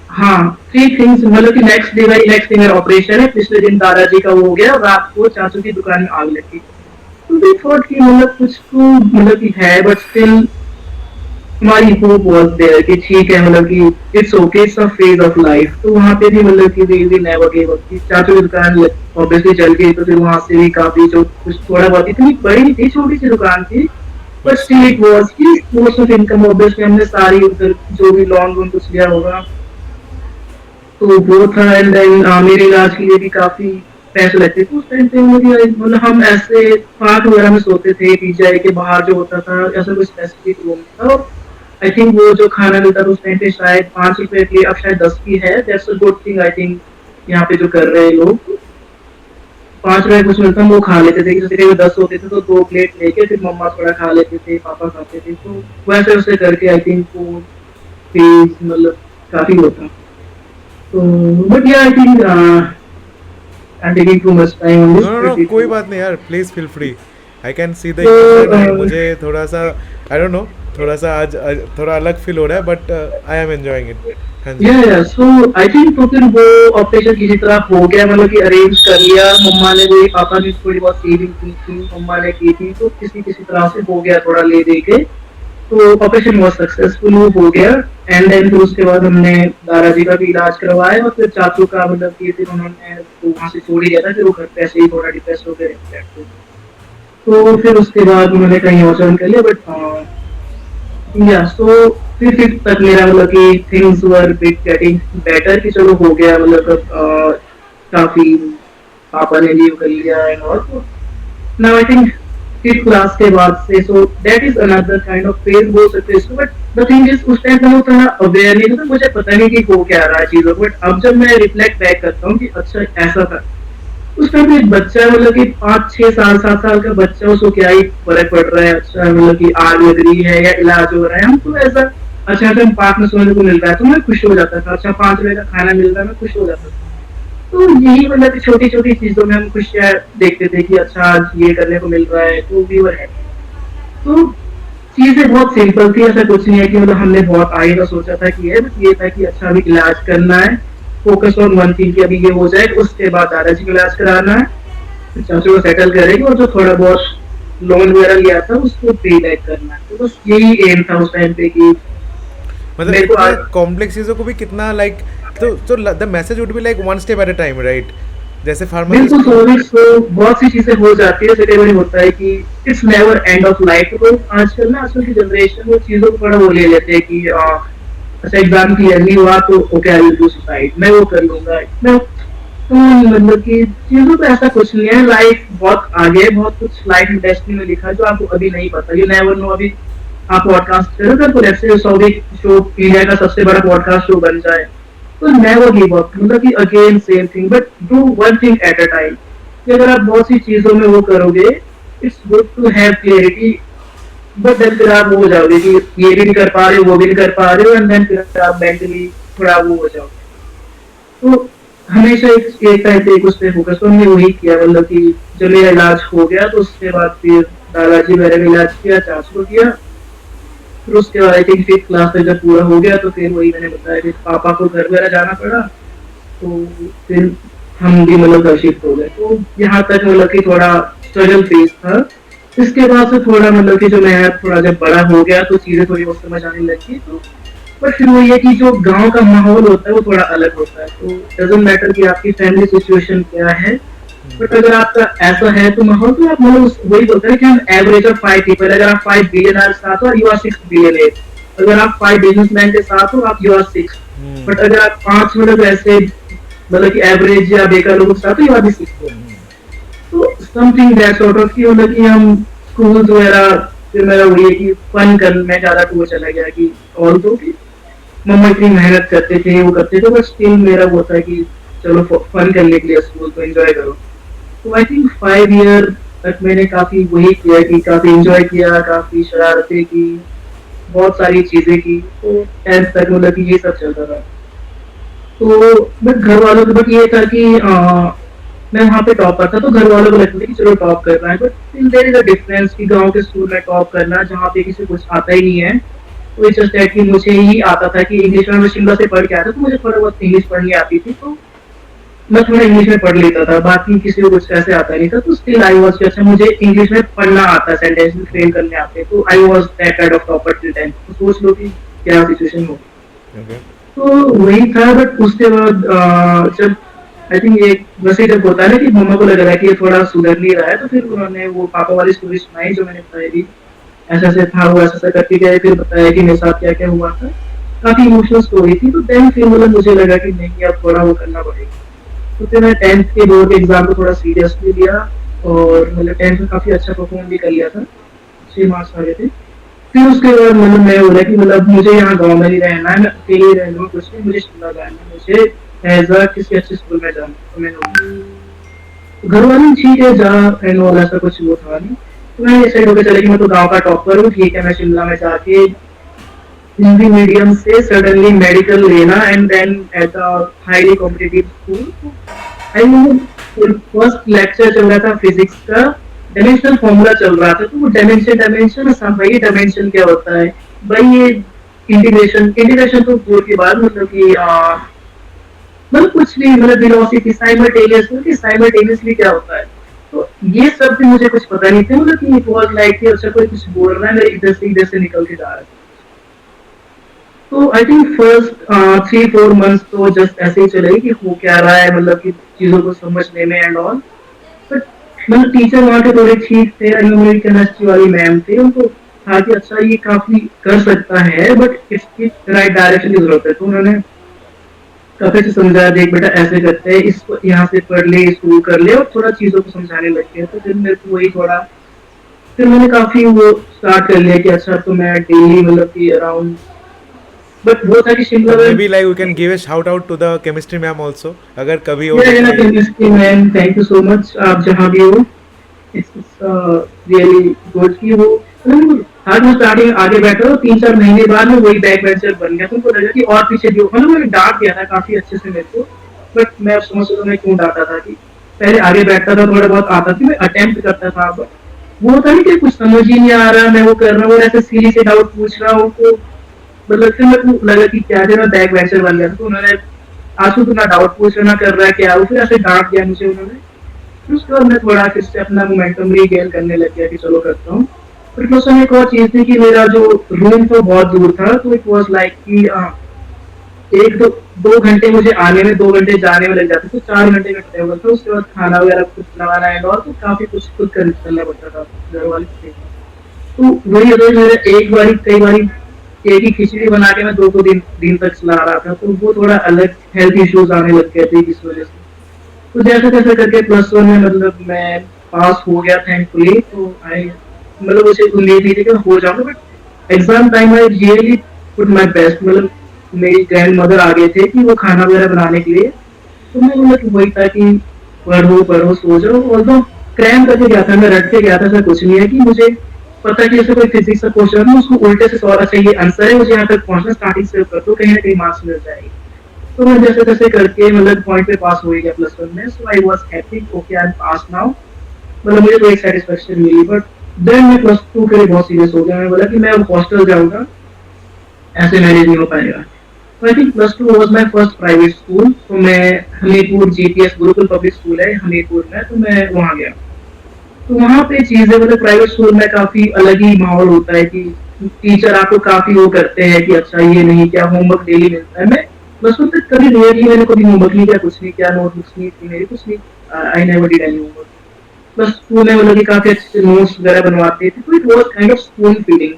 हाँ 3 थिंग्स मतलब कि नेक्स्ट डे भाई नेक्स्ट डे मेरा ऑपरेशन है, पिछले दिन दादाजी का वो हो गया, और रात को चाचू की दुकान में आग लगी। तो वी थॉट कि मतलब कुछ तो मतलब कि है, बट स्टिल हमारी होप वाज देयर कि ठीक है मतलब कि it's okay, it's a phase of life. तो वहाँ पे भी मतलब कि वी नेवर गिव अप। चाचू की दुकान ऑब्वियसली चल गई, तो फिर वहाँ से भी काफी जो कुछ थोड़ा बहुत, इतनी बड़ी नहीं थी, छोटी सी दुकान थी, but But still still. It was कि सोर्स ऑफ इनकम। ऑब्वियसली हमने सारी उधर जो भी लॉन्ग लोन कुछ लिया होगा, तो वो था। एंड देन मेरे इलाज के लिए भी काफी पैसे लगते थे उस टाइम पे। मुझे मतलब हम ऐसे पार्क वगैरह में सोते थे, पीजीआई के बाहर जो होता था, ऐसा कोई स्पेसिफिक रूम था। आई थिंक वो जो खाना मिलता था उस टाइम पे शायद 5 रुपए की, अब शायद 10 की है। That's a good thing I think, यहाँ पे जो कर रहे हैं लोग। 5 रुपए कुछ मिलता, हम वो खा लेते थे। जैसे कभी 10 होते थे तो 2 प्लेट लेके फिर मम्मा थोड़ा खा लेते थे, पापा खाते थे। तो वैसे वैसे करके आई थिंक वो फेज मतलब काफी होता। तो बट या I think I am taking too much time on no this, no no, but it कोई इज बात नहीं यार, please feel free. I can see the तो इमोशन एंड मुझे थोड़ा सा आई डोंट नो, थोड़ा सा आज थोड़ा अलग फील हो रहा है, but I am enjoying it. हाँ जी। या सो आई थिंक तो फिर वो ऑपरेशन किसी तरह हो गया, मतलब कि अरेंज कर लिया मम्मा ने, भी पापा ने थोड़ी बहुत सेविंग की थी, मम्मा ने की थी, तो किसी किसी तरह से हो गया थोड़ा ले दे के। तो ऑपरेशन बहुत सक्सेसफुल हो गया। एंड देन फिर उसके बाद हमने दादाजी का भी इलाज करवाया, और फिर चाचू का मतलब कि फिर उन्होंने तो वहाँ से छोड़ ही दिया था, फिर वो घर पे ऐसे ही थोड़ा डिप्रेस हो गए रहते थे। तो फिर उसके बाद उन्होंने कहीं और ज्वाइन कर लिया, बट या सो फिर तक मेरा मतलब कि things were bit getting better, कि चलो हो गया, मतलब काफी पापा ने लीव कर लिया एंड ऑल। तो now I think fifth class के बाद से, सो that is another kind of phase बोल सकते हैं इसको। बट द थिंग इज उस टाइम मैं उतना अवेयर नहीं था, तो मुझे पता नहीं कि हो क्या रहा है चीजों को। बट अब जब मैं रिफ्लेक्ट बैक करता हूँ कि अच्छा ऐसा था, उस टाइम पे एक बच्चा, मतलब कि 5 6 साल 7 साल का बच्चा, उसको क्या ही फर्क पड़ रहा है, अच्छा मतलब कि आग लग रही है या इलाज हो रहा है, हम तो ऐसा अच्छा अच्छा पार्क में सोने को मिल रहा है तो मैं खुश हो जाता था, अच्छा 5 रुपए का खाना मिल रहा है मैं खुश हो जाता था। तो यही मतलब कि छोटी छोटी चीजों में हम खुशियाँ देखते थे कि अच्छा आज ये करने को मिल रहा है, तो वी वर हैप्पी। तो चीजें बहुत सिंपल थी, ऐसा कुछ नहीं है कि मतलब हमने बहुत आगे का सोचा था कि ये, बस ये था कि अच्छा अभी इलाज करना है, फोकस ऑन वन थिंग कि अभी ये हो जाए, उसके बाद दादाजी को इलाज कराना है, फिर चाचू को सेटल करेंगे, और जो थोड़ा बहुत लोन वगैरह लिया था उसको पे बैक करना है। तो बस यही एम था उस टाइम पे कि मतलब मेरे को इतने आज कॉम्प्लेक्स चीज़ों को भी कितना लाइक, तो the message would be like one step at a time, right? जैसे फार्मासिस्ट बिल्कुल को। स्वाभाविक, तो बहुत सी चीजें हो जाती है, कई बार होता है कि it's never end of life. तो आजकल ना, आजकल की जनरेशन वो चीजों को बड़ा वो ले लेते हैं कि अच्छा एग्जाम क्लियर नहीं हुआ तो okay I will do suicide, मैं वो कर लूंगा मैं। तो मतलब कि चीजों पे ऐसा कुछ नहीं है, लाइफ बहुत आगे है, बहुत कुछ लाइफ में डेस्टिनी में लिखा है जो आपको अभी नहीं पता, यू नेवर नो। अभी आप पॉडकास्ट करो, अगर तो let's say Souvik show India का सबसे बड़ा पॉडकास्ट शो बन जाए, तो नेवर गिव अप, मतलब कि again same thing, but do one thing at a time. कि अगर आप बहुत सी चीजों में वो करोगे, it's good to have clarity, but then फिर आप वो हो जाओगे कि ये भी नहीं कर पा रहे हो, वो भी नहीं कर पा रहे हो, एंड देन फिर आप मेंटली थोड़ा वो हो जाओगे। तो हमेशा एक टाइप पे एक उस पे फोकस, तो हमने वही किया, मतलब कि जब मेरा इलाज हो गया तो उसके बाद फिर दादाजी मेरा भी इलाज किया, चाचू को किया। फिर उसके बाद आई थिंक फिफ्थ क्लास तक जब पूरा हो गया, तो फिर वही मैंने बताया कि पापा को घर वगैरह जाना पड़ा, तो फिर हम भी मतलब घर शिफ्ट हो गए। तो यहाँ तक मतलब कि थोड़ा स्ट्रगल फेज था। इसके बाद से थोड़ा मतलब कि जो मैं थोड़ा जब बड़ा हो गया तो चीजें थोड़ी बहुत समझ आने लगी। तो बट फिर वो ये कि जो गांव का माहौल होता है वो थोड़ा अलग होता है, तो डजेंट मैटर कि आपकी फैमिली सिचुएशन क्या है, बट अगर आपका ऐसा है तो माहौल, तो आप मतलब वही बोलते हैं कि हम एवरेज ऑफ 5 पीपल, अगर आप 5 बिलियन के साथ हो, यू आर 6 बिलियन। अगर आप 5 बिजनेसमैन के साथ हो, आप यू आर 6। बट अगर आप 5 मतलब ऐसे मतलब कि एवरेज या बेकार लोगों के साथ हो, यू आर भी 6। तो समथिंग दैट सॉर्ट ऑफ कि मतलब कि हम स्कूल वगैरह, फिर मेरा वही है कि फन करने में ज्यादा टूर चला गया, कि और दो कि मम्मा इतनी मेहनत करते थे वो करते थे, बट स्टिल मेरा वो था कि चलो फन करने के लिए स्कूल को एंजॉय करो। तो आई थिंक 5 ईयर तक मैंने काफी वही किया, कि काफी एंजॉय किया, काफी शरारतें की, बहुत सारी चीजें की। तो 10th तक मतलब कि ये सब चलता था। तो बट घर वालों को, बट ये था कि मैं वहाँ पे टॉपर था, तो घर वालों को लगता था कि चलो टॉप कर रहा है, but still there is a difference कि गांव के स्कूल में टॉप करना, जहाँ पे किसी को कुछ आता ही नहीं है। तो इट्स जस्ट दैट कि मुझे ही आता था कि इंग्लिश में, मैं शिमला से पढ़ के आया था, तो मुझे थोड़ा बहुत इंग्लिश पढ़नी आती थी, तो मैं थोड़ा इंग्लिश में पढ़ लेता था, बाकी किसी को कुछ ऐसे आता नहीं था। तो स्टिल आई वाज, अच्छा मुझे इंग्लिश में पढ़ना आता, सेंटेंस में फ्रेम करने आते, तो I was that kind of topper till 10। तो सोच लो कि क्या सिचुएशन होगी। ओके। तो वही था, बट उसके बाद जब आई थिंक ये वैसे जब होता है ना कि मम्मा को लग रहा है कि ये थोड़ा सुधर नहीं रहा है, तो फिर उन्होंने वो पापा वाली स्टोरी सुनाई जो मैंने बताई थी, ऐसा ऐसा था, वो ऐसा ऐसा करके गए, फिर बताया कि मेरे साथ क्या क्या हुआ था। काफी इमोशनल स्टोरी थी। तो देन फिर मतलब मुझे लगा कि नहीं, अब थोड़ा वो करना पड़ेगा। तो फिर मैं 10th के बोर्ड एग्जाम को थोड़ा सीरियसली लिया, और मतलब 10th में काफी अच्छा परफॉर्म भी कर लिया था, 6 मार्क्स आ गए थे। फिर उसके बाद मतलब मैं बोला कि मतलब मुझे यहाँ गाँव में नहीं रहना है, मैं अकेले ही रहना, कुछ नहीं, मुझे शिमला जाना है, मुझे एज अ किसी अच्छे स्कूल में जाना। तो मैंने घर वाले ठीक है जा, एंड ऑल, ऐसा कुछ वो था नहीं। तो मैं डिसाइड होकर चले कि मैं तो गांव का टॉपर हूँ, ठीक है मैं शिमला में जाके हिंदी मीडियम से सडनली मेडिकल लेना and then at a highly competitive school. I mean first lecture चल रहा था फिजिक्स का, डायमेंशनल फॉर्मूला चल रहा था, तो वो डायमेंशन डायमेंशन सब भाई डायमेंशन क्या होता है भाई, ये इंटीग्रेशन इंटीग्रेशन तो दूर की बात, मतलब कि मतलब कुछ भी, मतलब वेलोसिटी साइमल्टेनियसली क्या होता है, तो ये सब भी मुझे कुछ पता नहीं था, मतलब कि इट वाज लाइक कि अच्छा कोई कुछ बोल रहा है, मेरे इधर से निकल के जा रहा है। तो आई थिंक फर्स्ट 3-4 मंथ्स तो जस्ट ऐसे ही चले कि हो क्या रहा है, मतलब कि चीजों को समझने में एंड ऑल। बट मतलब टीचर वहाँ के थोड़े ठीक थे, मेरी केमिस्ट्री वाली मैम थे, उनको था कि अच्छा ये काफी कर सकता है बट इसकी राइट डायरेक्शन की जरूरत है, तो उन्होंने काफी अच्छे समझाया, देख बेटा ऐसे करते हैं, इसको यहाँ से पढ़ ले, इसको कर ले, और थोड़ा चीजों को समझाने लग गए, तो फिर मेरे को वही थोड़ा, फिर मैंने काफी वो स्टार्ट कर लिया कि अच्छा तो मैं डेली मतलब कि अराउंड, बट वो था कि शिमला में, Maybe like we can give a shout out to the chemistry ma'am also, अगर कभी वो ये देख ना रही है। Chemistry ma'am, thank you so much, आप जहाँ भी हो, इट्स रियली गुड कि वो, मतलब आज मैं स्टार्टिंग आगे बैठा हूँ, 3-4 महीने बाद में वही बैक बेंचर बन गया, तुमको लगा कि और पीछे जो, मतलब मैंने डांट दिया था काफी अच्छे से मेरे को, बट मैं अब समझ सकता हूँ मैं क्यों डांटा था, कि पहले आगे बैठता था, थोड़ा बहुत आता था, मैं अटेम्प्ट करता था, बट वो होता नहीं कि कुछ समझ ही नहीं आ रहा, मैं वो कर रहा हूँ और ऐसे सीधी से डाउट पूछ रहा हूँ, तो मतलब फिर मेरे को लगा कि क्या है, मैं बैक बेंचर बन गया, तो उन्होंने आज तो ना डाउट पूछ रहा ना कर रहा है क्या, वो फिर ऐसे डांट दिया मुझे उन्होंने, फिर उसके बाद मैं थोड़ा फिर से अपना मोमेंटम रीगेन करने लग गया कि चलो करता हूँ। फिर प्लस में एक और चीज थी कि मेरा जो रूम था बहुत दूर था, तो इट वॉज लाइक कि एक दो 2 घंटे मुझे आने में, 2 घंटे जाने में लग जाते, तो 4 घंटे का ट्रेवल था, उसके बाद खाना वगैरह कुछ बनाना है और तो काफी कुछ खुद कर करना पड़ता था घर वाले से। तो वही होता है, मेरा एक बारी कई बारी एक ही खिचड़ी बना के मैं 2 दिन तक चला रहा था, तो वो थोड़ा अलग हेल्थ इश्यूज आने लग गए थे इस वजह से। तो जैसे तैसे करके +1 में मतलब मैं पास हो गया थैंकफुली, तो आई मतलब मुझे उम्मीद नहीं थी कि मैं हो जाऊंगा, but exam time I really put my best, मतलब मेरी ग्रैंड मदर आ गए थे कि वो खाना वगैरह बनाने के लिए, तो मैं मतलब वही था कि पढ़ो पढ़ो सो जाओ, और तो क्रैम करके गया था, मैं रट के गया था, ऐसा कुछ नहीं है कि मुझे पता है कि जैसे कोई फिजिक्स का क्वेश्चन है उसको उल्टे से सॉल्व, अच्छा ये आंसर है, मुझे यहाँ तक पहुंचना, स्टार्टिंग से कर दो, कहीं ना कहीं मार्क्स मिल जाएगी। तो मैं जैसे तैसे करके मतलब पॉइंट पे पास हो गया +1 में, so I was happy, okay I am pass now, मतलब मुझे तो एक सेटिस्फेक्शन मिली, बट देन मैं +2 के लिए बहुत सीरियस हो गया, मैं बोला कि मैं अब हॉस्टल जाऊंगा, ऐसे मैनेज नहीं हो पाएगा। तो I think +2 was my first private school, तो मैं Hamirpur GPS Gurukul public school है हमीरपुर में, तो मैं वहाँ गया। तो वहाँ पे चीजें, मतलब प्राइवेट स्कूल में काफी अलग ही माहौल होता है कि टीचर आपको काफी वो करते हैं कि अच्छा ये नहीं क्या, होमवर्क डेली मिलता है, मैं बस उन तक कभी रेयरली मैंने कभी होमवर्क नहीं किया, कुछ नहीं किया, नोटबुक्स नहीं थी मेरी, कुछ नहीं, I never did any homework. बस स्कूल में मतलब कि काफी अच्छे से नोट्स वगैरह बनवाते थे, तो it was kind of school feeling,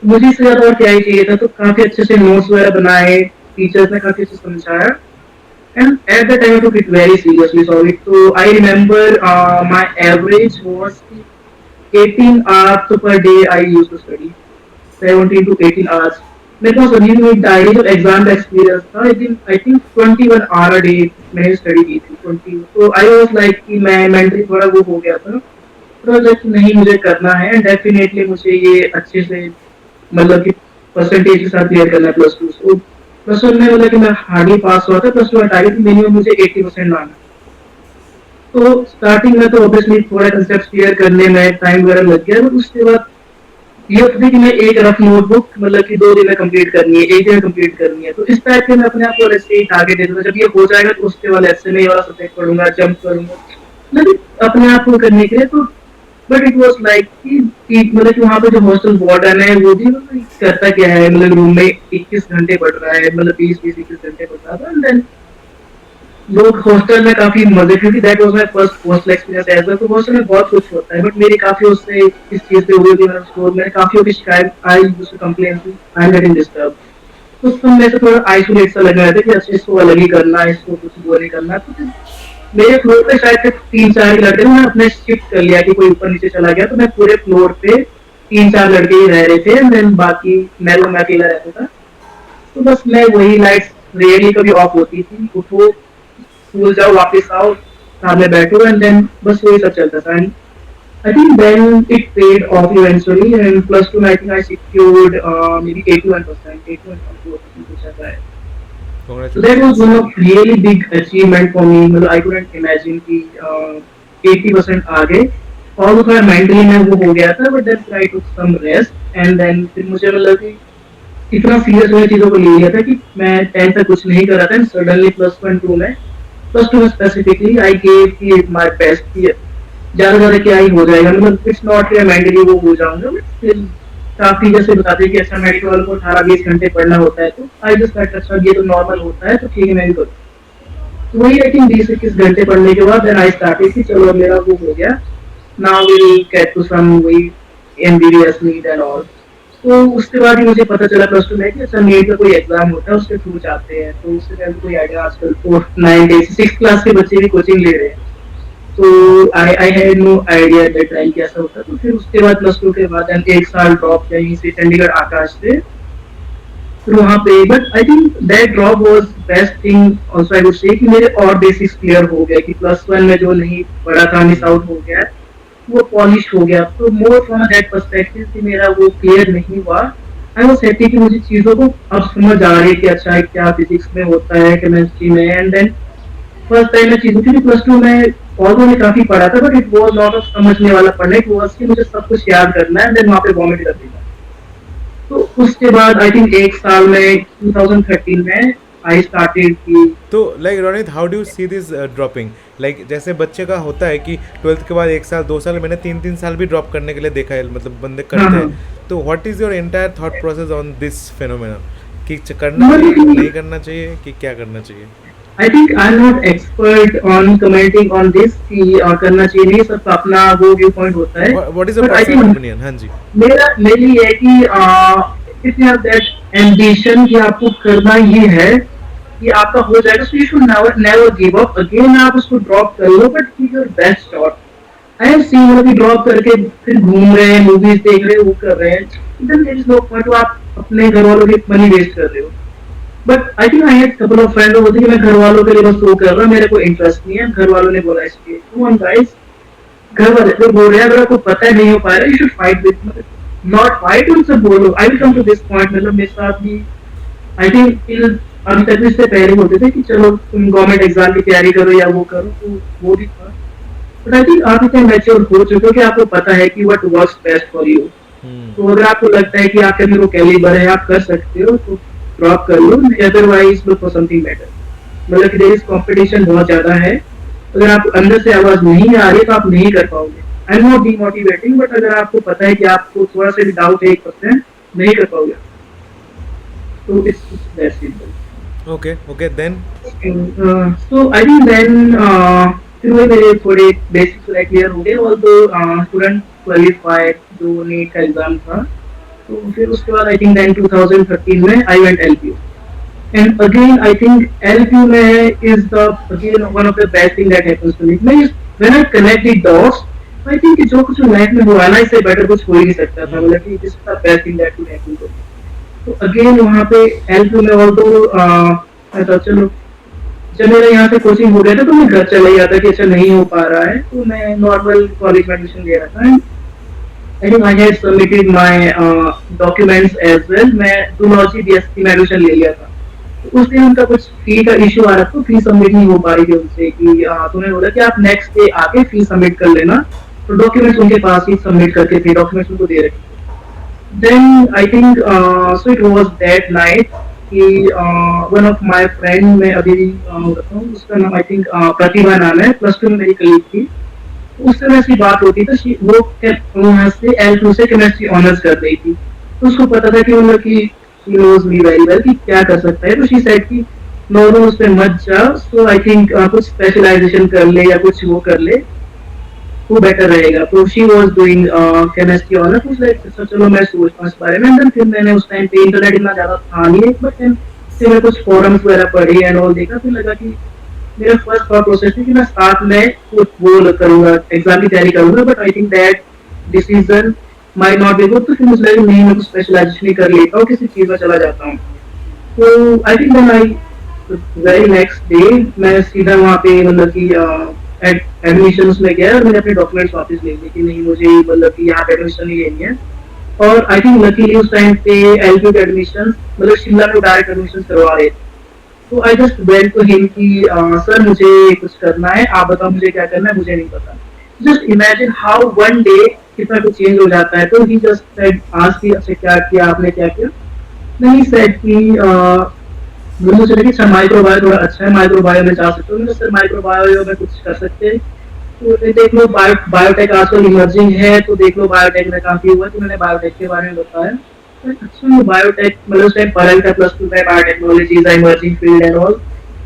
मुझे इससे ज्यादा और क्या ही चाहिए था, तो काफी अच्छे से नोट्स वगैरह बनाए, टीचर्स ने काफी अच्छे से समझाया, and at the time I took it very seriously, sorry, so I remember my average was 18 hours per day I used to study, 17 to 18 hours. मेरे पास अभी भी एक डायरी जो एग्जाम का एक्सपीरियंस था, I think 21 hour a day मैंने study की थी, 20, तो आई वाज लाइक कि मैं मेंटली थोड़ा वो हो गया था, प्रोजेक्ट नहीं मुझे करना है, डेफिनेटली मुझे ये अच्छे से मतलब कि परसेंटेज के साथ क्लियर करना है +2, तो +1 में मतलब कि मैं हार्डली पास हुआ था, +2 में टारगेट मिनिमम मुझे 80% लाना। तो स्टार्टिंग में तो ऑब्वियसली थोड़ा कंसेप्ट क्लियर करने में टाइम वगैरह लग गया, बट उसके बाद ये होता है कि मैं एक रफ नोटबुक मतलब कि 2 दिन में कंप्लीट करनी है, एक दिन में कंप्लीट करनी है, तो इस टाइप के मैं अपने आप को ऐसे ही टारगेट देता था, जब ये हो जाएगा तो उसके बाद ऐसे में ये वाला सब्जेक्ट पढ़ूंगा, जंप करूंगा, मतलब अपने आप को करने के लिए, तो बट इट वाज लाइक कि मतलब कि वहाँ पे जो हॉस्टल वार्डन है वो भी मतलब करता क्या है, मतलब रूम में 21 घंटे पढ़ रहा है, मतलब 20-21 घंटे पढ़ रहा था, एंड देन लोग हॉस्टल में काफी मजे, क्योंकि that was my first hostel experience as well, तो हॉस्टल में बहुत कुछ होता है, बट मेरी काफी उससे इस चीज पे हुई थी, मैंने काफी की शिकायत, I used to complain I am getting disturb, तो उस समय मेरे को थोड़ा आइसोलेट सा लग रहा था कि अच्छा इसको अलग ही करना है, इसको कुछ वो नहीं करना, तो फिर मेरे फ्लोर पे शायद से 3-4 लड़के थे, मैं अपने शिफ्ट कर लिया कि कोई ऊपर नीचे चला गया, तो मैं पूरे फ्लोर पे 3-4 लड़के ही रह रहे थे, देन बाकी मैं रूम में अकेला रहता था, तो बस मैं वही लाइट्स रेयरली कभी ऑफ होती थी, उठो स्कूल जाओ वापस आओ सामने बैठो, एंड देन बस वही सब चलता था। I think then it paid off eventually, and plus two, I think I secured maybe 81%, 81.4% कुछ ऐसा है. So that was Congratulations. one of really big achievement for me. मतलब I couldn't imagine कि 80% आ गए. और थोड़ा mentally मैं वो हो गया था, but then I took some rest, and then फिर मुझे मतलब कि इतना सीरियस मैंने चीज़ों को ले लिया था कि मैं 10 तक कुछ नहीं कर रहा था, and suddenly +1 2 में, +2 में स्पेसिफिकली I gave कि my best कि ज़्यादा ज़्यादा क्या ही हो जाएगा, मतलब इट्स नॉट कि मैं मेंटली वो हो जाऊंगा, बट स्टिल काफी जैसे बताते हैं कि अच्छा मेडिकल वालों को 18-20 घंटे पढ़ना होता है, तो आई जस्ट थॉट अच्छा ये तो नॉर्मल होता है, तो ठीक है मैं भी करूँ. तो वही आई थिंक 20-21 घंटे पढ़ने के बाद देन आई स्टार्टेड कि चलो मेरा वो हो गया, now will get to some वही एमबीबीएस नीट एंड ऑल. तो उसके बाद ही मुझे पता चला +2 में कि अच्छा नीट का कोई एग्जाम होता है, उसके थ्रू जाते हैं. तो उससे पहले कोई आइडिया, आजकल तो 9 6 क्लास के बच्चे भी कोचिंग ले रहे हैं. तो I had no idea at that time कैसा होता. तो फिर उसके बाद +2 के बाद एक साल ड्रॉप यहीं से चंडीगढ़ आकाश से, फिर वहाँ पे, but I think that drop was best thing also I would say कि मेरे और बेसिक्स क्लियर हो गए, कि +1 में जो नहीं पढ़ा था मिस आउट हो गया, वो पॉलिश हो गया. तो मोर फ्रॉम दैट पर्सपेक्टिव कि मेरा वो क्लियर नहीं हुआ, आई वाज हैप्पी कि मुझे चीज़ों को अब समझ आ रही है कि अच्छा क्या फिजिक्स में होता है, केमिस्ट्री में. एंड देन फर्स्ट टाइम मैं चीज़ों की +2 में ऑल्दो मैंने काफ़ी पढ़ा था, but it was not of समझने वाला पढ़ना, इट वाज कि मुझे सब कुछ याद करना है, देन वहाँ पे वॉमिट कर देना. तो उसके बाद आई थिंक एक साल में 2013 में आई स्टार्टेड की. तो like Ronit, how do you see this dropping? Like जैसे बच्चे का होता है कि 12th के बाद 1 साल 2 साल, मैंने 3 3 साल भी ड्रॉप करने के लिए देखा है, मतलब बंदे हाँ करते हाँ. हैं. तो what is your entire thought process on this phenomena, कि करना चाहिए, मतलब नहीं करना चाहिए, कि क्या करना चाहिए? आई think I am not expert on commenting on this कि करना चाहिए नहीं, सबका अपना वो व्यू पॉइंट होता है. What is your but I personal think opinion? हाँ जी. मेरा मेरे लिए है कि if you have that ambition कि आपको करना ये है कि आपका हो जाएगा, so you should never never give up. Again आप उसको ड्रॉप कर लो, but give your best shot. I have seen मतलब ड्रॉप करके फिर घूम रहे हैं, मूवीज देख रहे हैं, वो कर रहे हैं, then there is no point. आप अपने घर वालों की मनी वेस्ट कर रहे हो. But I think I had couple of friends होते कि मैं घर वालों के लिए बस वो कर रहा हूँ, मेरे को इंटरेस्ट नहीं है, घर वालों ने बोला इसलिए. कम ऑन गाइस, घर वाले तो बोल रहे हैं, अगर आपको पता है नहीं हो पा रहा, you should fight with, not fight, उनसे बोलो. I will come to this point, मतलब मेरे साथ भी आई थिंक अभी तक इससे पहले होते थे कि चलो तुम गवर्नमेंट एग्जाम की तैयारी करो या वो करो, तो वो भी था. बट आई थिंक आप इतने मैच्योर हो चुके हो कि आपको पता है कि what works best for you. तो अगर आपको लगता है कि आपके अंदर वो कैलिबर है, आप कर सकते हो, तो ड्रॉप कर लो, otherwise look for something better. मतलब कि देयर इज कंपटीशन बहुत ज्यादा है. अगर आप अंदर से आवाज नहीं आ रही तो आप नहीं कर पाओगे. आई एम नॉट डीमोटिवेटिंग, बट अगर आपको पता है कि आपको थोड़ा सा भी डाउट है 1%, नहीं कर पाओगे. तो it's that simple. Okay okay, then. So I think then फिर वही मेरे थोड़े बेसिक्स क्लियर हो गए, और तो स्टूडेंट क्वालिफाइड जो नीट का एग्जाम था. तो फिर उसके बाद आई थिंक देन 2013 में I went LPU. And again I think LPU में is the again one of the best thing that happens to me. When I connect the dots, I think जो कुछ लाइफ में हुआ ना, इससे बेटर कुछ हो ही नहीं सकता था. मतलब कि this is the best thing that could happen to me. तो अगेन वहाँ पे एलपीयू में और तो ऐसा चलो, जब मेरा यहाँ से कोचिंग हो गया था तो मैं घर चला गया था कि अच्छा नहीं हो पा रहा है, तो मैं नॉर्मल कॉलेज में एडमिशन ले रहा था. I think I had submitted my documents as well. मैं जूलॉजी बीएससी में एडमिशन ले लिया था. तो उस दिन उनका कुछ फी का इशू आ रहा था, तो फी सबमिट नहीं हो पा रही थी उनसे कि तो उन्होंने बोला कि आप नेक्स्ट डे आके फी सबमिट कर लेना. तो डॉक्यूमेंट्स उनके पास ही सबमिट करके थे, डॉक्यूमेंट्स उनको दे रखे. Then I think so it was that night कि वन ऑफ माय फ्रेंड, मैं अभी भी बताऊँ उसका नाम आई थिंक प्रतिभा नाम है, +2 में मेरी कलीग थी. उससे ऐसी बात होती तो वो वहाँ से L2 से केमिस्ट्री ऑनर्स कर रही थी. तो उसको पता था कि मतलब कि she knows me very well कि क्या कर सकता है. तो शी सेड कि नॉर्मल उस पर मत जा, सो आई थिंक कुछ स्पेशलाइजेशन कर ले या कुछ वो कर ले, वो बेटर रहेगा. तो she was doing chemistry honours. उस लाइक चलो मैं सोचता हूँ इस बारे में. देन फिर मैंने उस टाइम पे इंटरनेट इतना ज्यादा था नहीं, बट देन फिर मैं कुछ फोरम्स वगैरह पढ़ी एंड ऑल देखा. फिर लगा कि मेरा फर्स्ट थॉट प्रोसेस थी कि मैं साथ में कुछ वो करूंगा, एग्जाम की तैयारी करूंगा, but I think that decision might not be good. तो फिर मुझे लगा नहीं, मैं कुछ स्पेशलाइजेशन ही कर लेता हूँ, किसी चीज में चला जाता हूँ. तो I think then I very next day मैं सीधा वहाँ पे मतलब कि एडमिशन में गया और मैंने अपने डॉक्यूमेंट्स वापस ले लिए कि नहीं मुझे मतलब कि यहाँ पे एडमिशन नहीं लेनी है। और आई थिंक लकीली उस टाइम पे एलपी के एडमिशन मतलब शिमला में डायरेक्ट एडमिशन करवा रहे थे। तो I just went to him कि सर मुझे कुछ करना है, आप बताओ मुझे क्या करना है, मुझे नहीं पता। Just imagine how one day कितना कुछ चेंज हो जाता है। तो ही जस्ट सेड आज की अच्छा क्या किया आपने, क्या किया। नहीं सेड कि मुझे लगा कि सर माइक्रोबायो थोड़ा अच्छा है, माइक्रोबायो में जा सकते हो। मैंने सर माइक्रोबायो में कुछ कर सकते हैं तो देख लो बायोटेक आजकल इमर्जिंग है तो देख लो बायोटेक में काफी हुआ। तो मैंने बायोटेक के बारे में बताया। तो अच्छा बायोटेक मतलब उस टाइम पढ़ा था प्लस टू में biotechnology emerging field and all.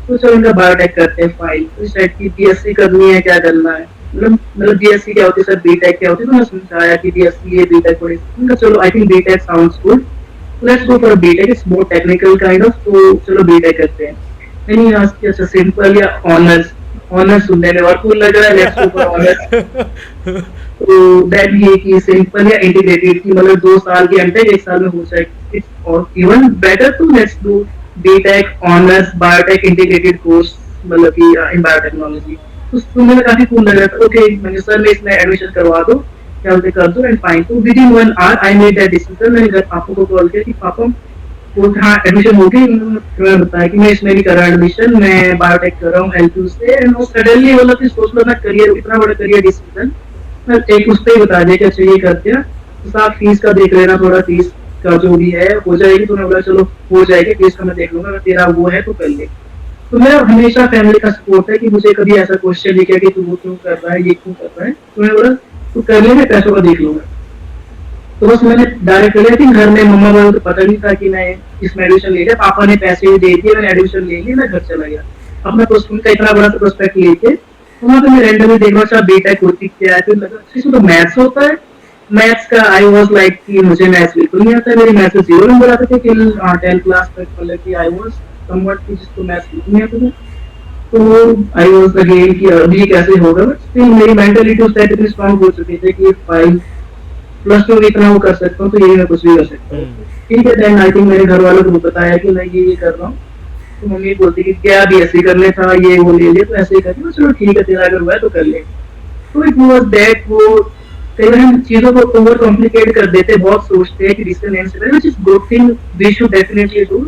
तो चलो इनका बायोटेक करते हैं फाइल। तो इस टाइप की बीएससी करनी है, क्या करना है, मतलब बीएससी क्या होती है सर, बीटेक क्या होती है। तो मैं समझाया कि बीएससी ये बीटेक थोड़ी। चलो I think BTech sounds good, let's go for BTech, it's more technical kind of. तो चलो बीटेक करते हैं। नहीं आज की अच्छा सिंपल या ऑनर्स, ऑनर्स सुनने में और कूल लग रहा है, लेट्स गो फॉर ऑनर्स। तो दैट ये कि सिंपल या इंटीग्रेटेड की मतलब 2 साल की एमटेक 1 साल में हो जाएगी, इट्स और इवन बेटर। तो let's do BTech honours biotech integrated course मतलब कि इन बायोटेक्नोलॉजी। तो सुनने में काफी कूल लग रहा था। ओके मैंने सर मैं इसमें एडमिशन करवा दो, क्या बोलते कर दो एंड फाइन। तो with in 1 hour I made that decision. मैंने घर पापा को कॉल किया कि पापा वो हाँ एडमिशन हो गई। मैंने बताया कि मैं इसमें नहीं कर रहा एडमिशन, मैं बायोटेक कर रहा हूँ एलपी से। एंड वो सडनली मतलब कि सोच लो ना करियर, इतना बड़ा करियर डिसीजन मैं एक उस पर ही बता दिया कि अच्छा ये कर दिया तो साहब फीस का देख लेना, थोड़ा फीस का जो भी है हो जाएगी। तो मैं बोला चलो हो जाएगी, फीस का मैं देख लूंगा, अगर तेरा वो है तो कर ले। तो मेरा हमेशा फैमिली का सपोर्ट है कि मुझे कभी ऐसा क्वेश्चन नहीं किया कि तू वो क्यों कर रहा है, ये क्यों कर रहा है। तो मैंने बोला तू कर ले, मैं पैसों का देख लूंगा। तो बस मैंने डायरेक्ट कर लिया कि घर में मम्मा पापा को पता नहीं था कि मैं इसमें एडमिशन ले लिया। पापा ने पैसे भी दे दिए, मैंने एडमिशन ले लिया, मैं घर चला गया अपना उनका इतना बड़ा प्रोस्पेक्ट लेके। तो वहाँ पे मैं रैंडमली देख रहा था बीटेक होती क्या है, फिर लगा इसमें तो मैथ्स होता है। मैथ्स का आई वाज लाइक कि मुझे मैथ्स बिल्कुल नहीं आता है, मेरे मैथ्स में 0 नंबर आते थे टिल 10 क्लास तक, मतलब कि आई वाज समवट कि जिसको मैथ्स बिल्कुल नहीं आते थे। तो आई वाज अगेन कि अभी कैसे होगा, बट स्टिल मेरी मेंटलिटी उस टाइम इतनी स्ट्रांग हो चुकी थी कि फाइल प्लस टू में इतना वो कर सकता हूँ तो यही मैं कुछ भी कर सकता हूँ। ठीक है देन आई थिंक मेरे घर वालों को बताया कि मैं ये कर रहा हूँ। तो मम्मी बोलती कि क्या बीएससी करने था, ये वो ले लिया तो ऐसे ही कर लिया। चलो ठीक है तेरा अगर हुआ है तो कर ले। तो इट वाज दैट वो कई बार हम चीजों को ओवर कॉम्प्लिकेट कर देते, बहुत सोचते हैं कि डिसीजन लेने से पहले, which is good thing we should definitely do.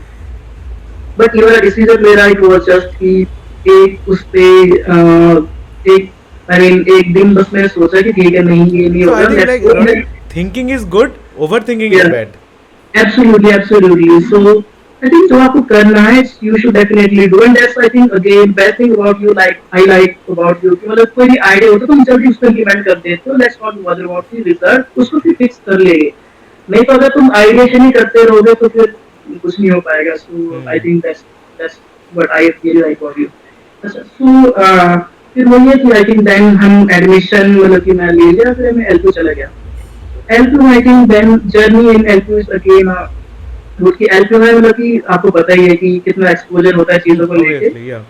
But ये वाला डिसीजन मेरा इट वाज जस्ट कि एक उस पे एक आई मीन एक दिन बस मैंने सोचा कि ठीक है नहीं ये नहीं So I होगा, think let's like go. Ronit, thinking is good, overthinking is Yeah. bad. Absolutely, absolutely. So I think जो आपको करना है, you should definitely do, and that's I think again best thing about you, like I like about you कि मतलब कोई भी idea होता है तो हम जल्दी उसको इम्प्लीमेंट कर देते हो। Let's not bother about the result, उसको फिर फिक्स कर लेंगे। नहीं तो अगर तुम आइडिएशन ही करते रहोगे तो फिर कुछ नहीं हो पाएगा। So I think that's what I really like about you. अच्छा so फिर वही है कि आई थिंक देन हम एडमिशन मतलब कि मैं ले लिया, फिर मैं एल2 चला गया। L2 I think then journey in L2 is again क्योंकि L2 में मतलब कि आपको पता ही है कि कितना एक्सपोजर होता है चीजों को लेके। Obviously, yeah.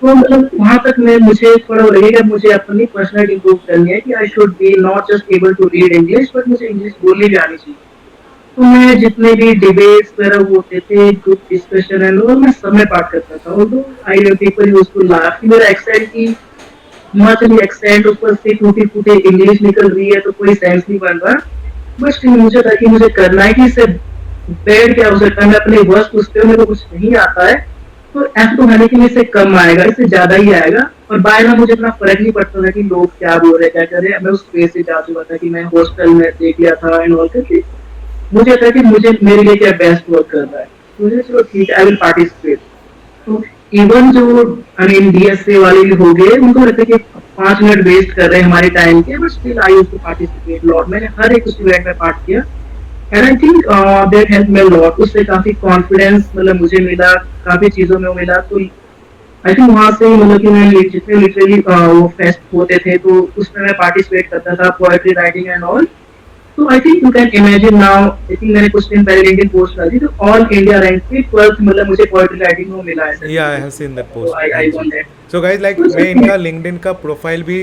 तो मतलब वहाँ तक मैं मुझे थोड़ा लगेगा मुझे अपनी पर्सनैलिटी इंप्रूव करनी है कि I should be not just able to read English but मुझे इंग्लिश बोलनी भी आनी चाहिए। तो मैं जितने भी डिबेट्स वगैरह होते थे, ग्रुप डिस्कशन एंड ऑल, मैं सब में पार्ट करता था। Although I know people used to laugh कि मेरा एक्सेंट की हिमाचली एक्सेंट ऊपर से टूटी फूटी इंग्लिश निकल रही है तो कोई सेंस नहीं बन रहा। बस मुझे था कि मुझे करना है कि इससे बेड क्या हो सकता है, मैं अपने वर्स्ट उस पे मेरे को कुछ नहीं आता है तो ऐसा तो होने के लिए इससे कम आएगा, इससे ज्यादा ही आएगा। और बाय ना मुझे इतना फर्क नहीं पड़ता था कि लोग क्या बोल रहे क्या कर रहे हैं। मैं उस फेज से जा चुका था कि मैं हॉस्टल में देख लिया था एंड ऑल करके मुझे था कि मुझे मेरे लिए क्या बेस्ट वर्क कर रहा है। मुझे चलो ठीक है आई विल पार्टिसिपेट। तो इवन जो आई मीन डीएसए वाले भी हो गए उनको लगता है कि 5 मिनट वेस्ट कर रहे हैं हमारे टाइम के, but still I used to participate lot. मैंने हर एक उस इवेंट में पार्ट किया and I think that help me lot. उससे काफी कॉन्फिडेंस मतलब मुझे मिला, काफी चीजों में मिला। तो आई थिंक वहां से मतलब कि मैं जितने लिटरली वो फेस्ट होते थे तो उसमें मैं पार्टिसिपेट करता था, पोएट्री राइटिंग एंड ऑल। तो I think you can imagine now, I think मैंने कुछ दिन पहले लिंक्डइन पोस्ट डाली तो ऑल इंडिया रैंक पे 12th मतलब मुझे पोएट्री राइटिंग में मिला है। Yeah, I have seen that post. So I won that. So guys, like मैं इनका LinkedIn का प्रोफाइल भी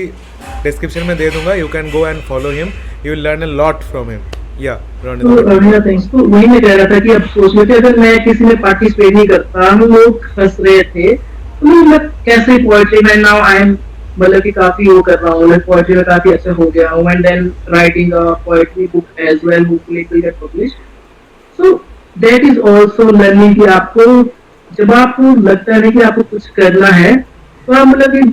डिस्क्रिप्शन में दे दूंगा. You can go and follow him. You will learn a lot from him. Yeah, Ronit. तो मेरा thanks. तो वही मैं कह रहा था कि अब सोच में थे अगर मैं किसी में पार्टिसिपेट नहीं करता, हम लोग हंस रहे थे तो मैं कैसे पोएट्री में नाउ आई एम मतलब कि काफी वो कर रहा हूँ, like पोएट्री में काफी अच्छा हो गया हूँ, and then writing a poetry book as well, hopefully it will get publish. So that is also learning कि आपको जब आपको लगता है कि आपको कुछ करना है, तो आप मतलब कि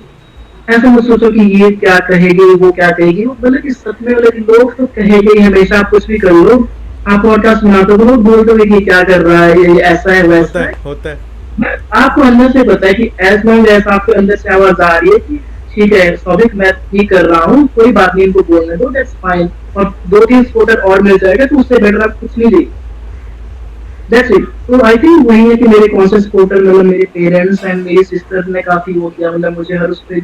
ऐसा मत सोचो कि ये क्या कहेगी, वो क्या कहेगी, मतलब कि सच में मतलब कि लोग तो कहेंगे ही हमेशा, आप कुछ भी कर लो। आप पॉडकास्ट बनाते हो तो लोग बोलते हो कि क्या कर रहा है, ये ऐसा है होता वैसा है है। होता है। आपको अंदर से पता है कि एज लॉन्ग एज आपके अंदर से आवाज आ रही है कि ठीक है सौभिक, मैं ठीक कर रहा हूँ, कोई बात नहीं, इनको बोलने दो, दैट्स फाइन। और दो तीन स्पोर्टर और मिल जाएगा तो उससे बेटर आप कुछ नहीं देगी। That's it. तो आई थिंक वही है कि मेरे कॉन्शियस सपोर्टर मतलब मेरे पेरेंट्स एंड मेरी सिस्टर ने काफी वो किया, मतलब मुझे हर उस पे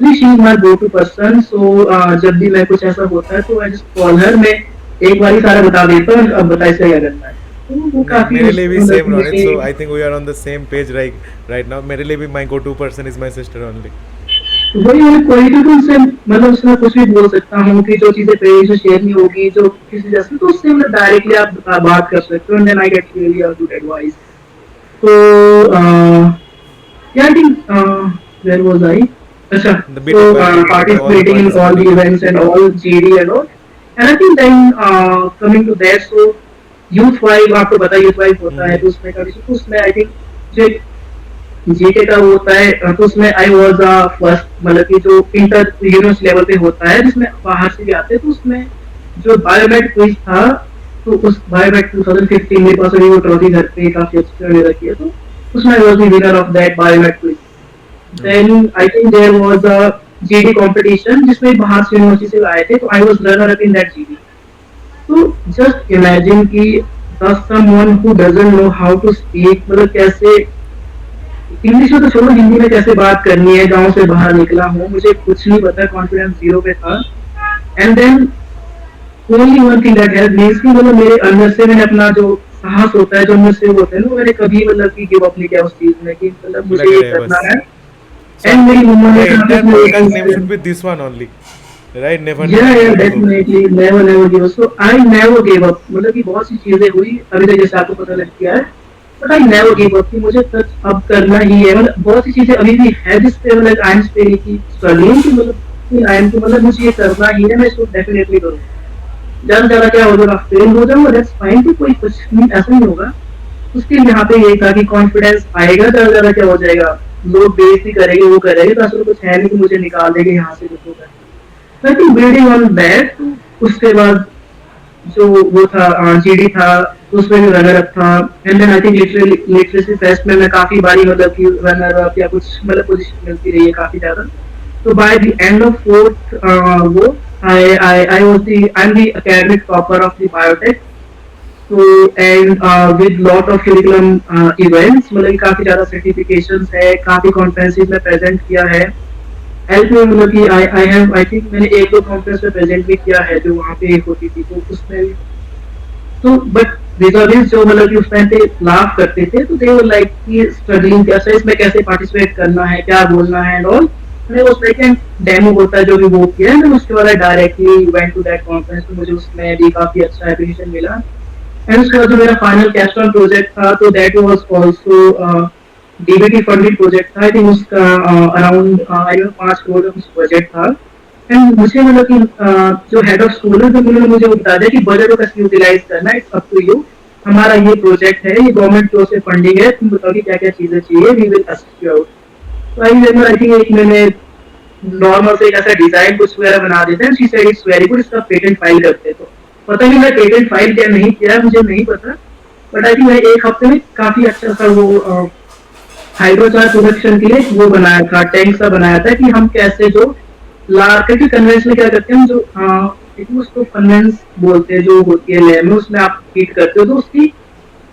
she is my go to person. सो जब भी मैं कुछ ऐसा होता है तो आई जस्ट कॉल हर, मैं एक बार ही सारा बता देता हूँ, अब बताइए क्या करना है। तो वो काफी मेरे उस लिए भी मतलब सेम कि रोनित, मेरे so I think we are on the same page right now. मेरे लिए भी my go to person is my sister only. वही मैंने क्वालिटी तो उससे मतलब उससे कुछ भी बोल सकता हूँ कि जो चीजें पेरेंट्स से शेयर नहीं होगी, जो किसी जैसे, तो उससे मतलब डायरेक्टली आप बात कर सकते हो, and then I get really good advice. तो yeah, I think where was I? Acha, the so BTech while BTech all the participating in all the participating. events and all GD and all, and I think then coming to that, so youth vibe आपको पता है youth vibe होता है, तो उसमें कभी तो उसमें I think जो जीके का वो होता है, तो उसमें आई वॉज फर्स्ट, मतलब कि जो इंटर यूनिवर्सिटी लेवल पे होता है जिसमें बाहर से भी आते हैं, तो उसमें जो बायोमेट क्विज था, तो उस बायोमेट 2015 मेरे पास अभी वो ट्रॉफी घर पे काफी अच्छे से रखी है, तो उसमें I was the winner of that biomet quiz. Then I think there was a GD competition जिसमें बाहर से यूनिवर्सिटी से आए थे, तो I was runner up in that GD. तो जस्ट इमेजिन कि the someone who doesn't know how to speak, मतलब कैसे इंग्लिश में तो छोड़ो, हिंदी में कैसे बात करनी है, गांव से बाहर निकला हूँ, मुझे कुछ नहीं पता, कॉन्फिडेंस जीरो पे था। And then only one thing that help me, इसकी मतलब मेरे अंदर से मैंने अपना जो साहस होता है, जो मुझसे होता है ना, मैंने कभी मतलब कि गिव अप नहीं किया उस चीज में कि मतलब मुझे लगे ये रहे करना बस। है। So एंड मेरी मम्मा the ने कहा था entire इसमें एक podcast name should incident. be this one only, right? Never, Yeah, never, yeah, never give up. definitely, never give up. So I never gave up, मतलब कि बहुत सी चीजें हुई अभी तक जैसे आपको पता लग गया है, but I never give up कि मुझे सच अब करना ही है। मतलब बहुत सी चीजें अभी भी है जिस पे मतलब आई एम स्टिल की स्ट्रगलिंग कि मतलब आई एम कि मतलब मुझे ये करना ही है, मैं इसको डेफिनेटली करूँगा। ज्यादा से ज्यादा क्या हो जाएगा, फेल हो जाऊंगा, दैट्स फाइन, कि कोई कुछ नहीं, ऐसा नहीं होगा। उसके यहाँ पे यही था कि कॉन्फिडेंस आएगा, ज्यादा से ज्यादा क्या हो जाएगा, लोग बेइज्जती करेंगे, वो करेंगे, तो असल में कुछ है नहीं कि मुझे निकाल देंगे यहाँ से, कुछ होगा। So I think building on that, उसके बाद जो वो था जीडी था, उसमें भी रनर अप था। And then I think literacy fest में मैं काफी बारी मतलब कि रनर अप या कुछ मतलब पोजीशन मिलती रही है काफी ज्यादा। तो by the end of fourth वो I was the I am the academic topper of the biotech. तो and with lot of curriculum events, मतलब कि काफी ज्यादा सर्टिफिकेशंस है, काफी कॉन्फ्रेंसेस में प्रेजेंट किया है। हेल्प में मतलब कि आई हैव आई थिंक मैंने एक दो कॉन्फ्रेंस में प्रेजेंट भी किया है जो वहाँ पे होती थी, तो उसमें भी तो बट रिजर्विस्ट जो मतलब कि उस टाइम पे लाफ करते थे, तो दे वर लाइक कि स्ट्रगलिंग कैसे, इसमें कैसे पार्टिसिपेट करना है, क्या बोलना है एंड ऑल। मैंने वो सेकंड डेमो होता है जो भी वो किया है, मैं उसके बाद directly went to that conference, तो मुझे उसमें भी काफी अच्छा एप्रिसिएशन मिला। एंड उसके बाद जो मेरा फाइनल कैस्ट्रॉन प्रोजेक्ट था, तो that was also DBT funded project था। आई थिंक उसका अराउंड आई नो 5 करोड़ का कुछ बजट था। एंड मुझे मतलब कि जो हेड ऑफ स्कूल है, तो उन्होंने मुझे बता दिया कि बजट को कैसे यूटिलाइज करना है, इट्स अप टू यू। हमारा ये प्रोजेक्ट है, ये गवर्नमेंट की ओर से फंडिंग है, तुम बताओ कि क्या क्या चीजें चाहिए, we will assist you out. तो आई रिमेंबर आई थिंक एक मैंने नॉर्मल से एक ऐसा डिजाइन कुछ वगैरह बना देते हैं, she said it's very good, इसका पेटेंट फाइल करते हैं। तो पता नहीं मैं पेटेंट फाइल क्या नहीं किया, मुझे नहीं पता, बट आई थिंक मैं एक हफ्ते में काफी अच्छा सा वो हाइड्रोचार प्रोडक्शन के लिए वो बनाया था, टैंक सा बनाया था कि हम कैसे जो लार्कर की कन्वेंस में क्या करते हैं, जो उसको कन्वेंस बोलते हैं, जो होती है लैब में, उसमें आप हीट करते हो, तो उसकी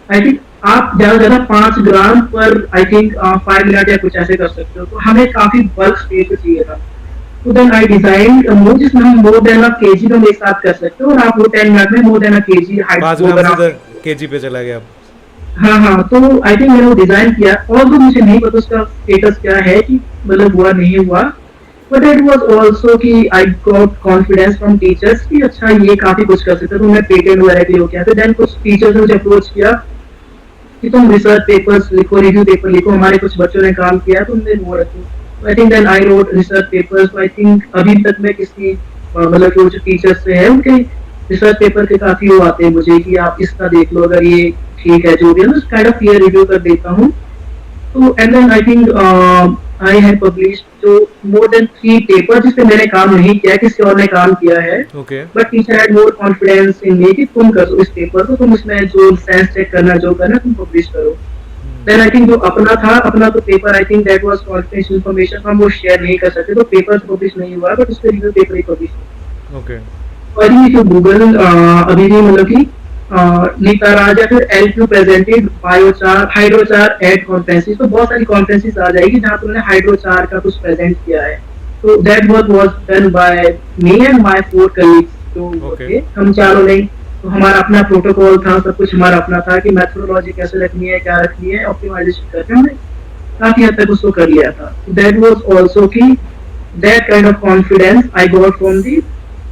आई थिंक आप ज्यादा से ज्यादा 5 ग्राम पर आई थिंक 5 मिनट या कुछ ऐसे कर सकते हो। तो हमें काफी बल्क स्पेस चाहिए था। तो देन आई डिजाइन मोड जिसमें हम मोर देन अ केजी तो एक साथ कर सकते हो, और आप वो 10 मिनट में मोर देन अ केजी हाइट पाँच वो ग्राम बना से सकते हो। केजी पे चला गया अब। हाँ हाँ, तो आई थिंक मैंने वो डिजाइन किया, और तो मुझे नहीं पता उसका स्टेटस क्या है कि मतलब हुआ नहीं हुआ, बट इट वाज आल्सो कि I got confidence from teachers कि अच्छा ये काफी कुछ कर सकते, तो मैं पेटेंट वगैरह के लिए हो गया। फिर देन कुछ टीचर्स ने मुझे अप्रोच किया कि तुम रिसर्च पेपर्स लिखो, रिव्यू पेपर लिखो, हमारे कुछ बच्चों ने काम किया, तुमने वो रखो। I think then I wrote research papers. I think अभी तक मैं किसी मतलब कि वो जो टीचर्स से है उनके रिसर्च पेपर के काफी वो आते हैं मुझे कि आप इसका देख लो अगर ये ठीक है जो भी है ना, काइंड ऑफ पीयर रिव्यू कर देता हूँ। तो and then I think I have published जो मोर देन 3 पेपर जिस पे मैंने काम नहीं किया, किसी और ने काम किया है, okay. But teacher had more confidence in me कि तुम करो इस पेपर को, तुम इसमें जो सेंस चेक करना जो करना तुम पब्लिश करो। देन आई थिंक जो अपना था, अपना तो paper I think that was confidential information, हम वो शेयर नहीं कर सकते, तो पेपर पब्लिश नहीं हुआ, बट उसके रिव्यू पेपर ही पब्लिश। ओके। और ये जो गूगल अभी भी मतलब कि नीता राज या फिर एलक्यू प्रेजेंटेड बायोचार हाइड्रोचार एट कॉन्फ्रेंसेस, तो बहुत सारी कॉन्फ्रेंसेस आ जाएगी जहाँ पर उन्होंने हाइड्रोचार का कुछ प्रेजेंट किया है। तो that work was done by me and my 4 colleagues. तो Okay. थे हम चारों ने, तो हमारा अपना प्रोटोकॉल था, सब कुछ हमारा अपना था कि मेथोडोलॉजी कैसे रखनी है, क्या रखनी है, ऑप्टिमाइजेशन करके हमने काफी हद तक उसको कर लिया था। दैट वाज आल्सो की that kind of confidence I got from the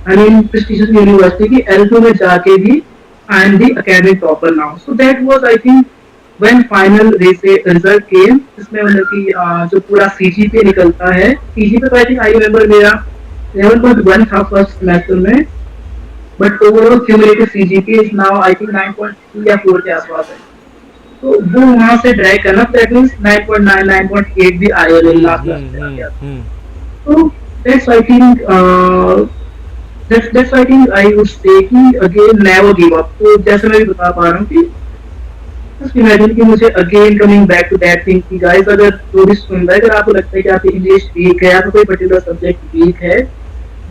I mean prestigious university की L2 में जाके भी I am the academic topper now. So that was I think when final result came, इसमें मतलब कि जो पूरा CGPA निकलता है, CGPA तो I think I remember मेरा 11.1 था फर्स्ट सेमेस्टर में, but overall cumulative CGPA is now I think 9.2 या 4 के आसपास है। तो वो वहाँ से ड्रैग करना, तो that means 9.9 9.8 भी आया है लास्ट मेरा गया। तो that's I think that's I think I would say कि again never give up। तो जैसे मैं भी बता पा रहा हूँ कि just imagine कि मुझे again coming back to that thing कि guys अगर जो भी सुन रहा है, अगर आपको लगता है कि आपकी इंग्लिश वीक है या तो कोई पर्टिकुलर सब्जेक्ट वीक है,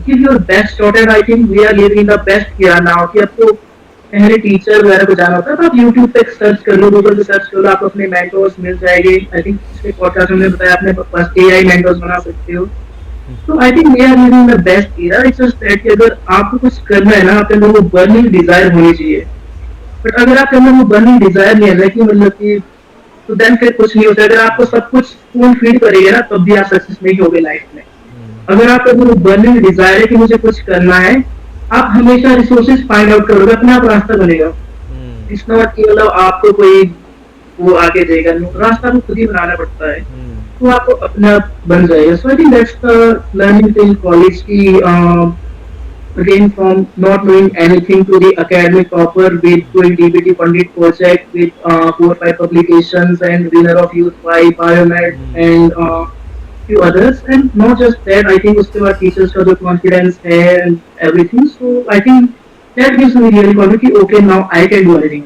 give your best shot। and I think we are living in the best era now कि आपको पहले टीचर वगैरह को जाना होता है, तो आप यूट्यूब पे सर्च कर लो, गूगल पे सर्च कर लो, आपको अपने मेंटोर्स मिल जाएंगे। आई थिंक पिछले पॉडकास्ट में बताया आपने पास एआई मेंटोर्स बना सकते हो। तो I think we are living the best era. It's just that कि अगर आपको कुछ करना है ना, आपके अंदर वो बर्निंग डिजायर होनी चाहिए। बट अगर आपके अंदर वो बर्निंग डिजायर नहीं है ना कि मतलब कि, तो देन फिर कुछ नहीं होता। अगर आपको सब कुछ स्पून फीड करेगा ना, तब भी आप सक्सेस नहीं होगे लाइफ में। अगर आपका वो बर्निंग डिजायर है कि मुझे कुछ करना है, आप हमेशा रिसोर्सेज फाइंड आउट करोगे, अपने आप रास्ता बनेगा। इट्स नॉट कि मतलब आपको कोई वो आगे देगा, रास्ता आपको खुद ही बनाना पड़ता है, तो आपको अपना बन जाएगा। So I think that's the learning in college की again from not knowing anything to the academic topper with doing DBT Pandit project with 4 or 5 publications and winner of Youth by Biomed and few others। and not just that, I think उसके बाद teachers का जो confidence है and everything, so I think that gives me really confidence कि okay now I can do anything।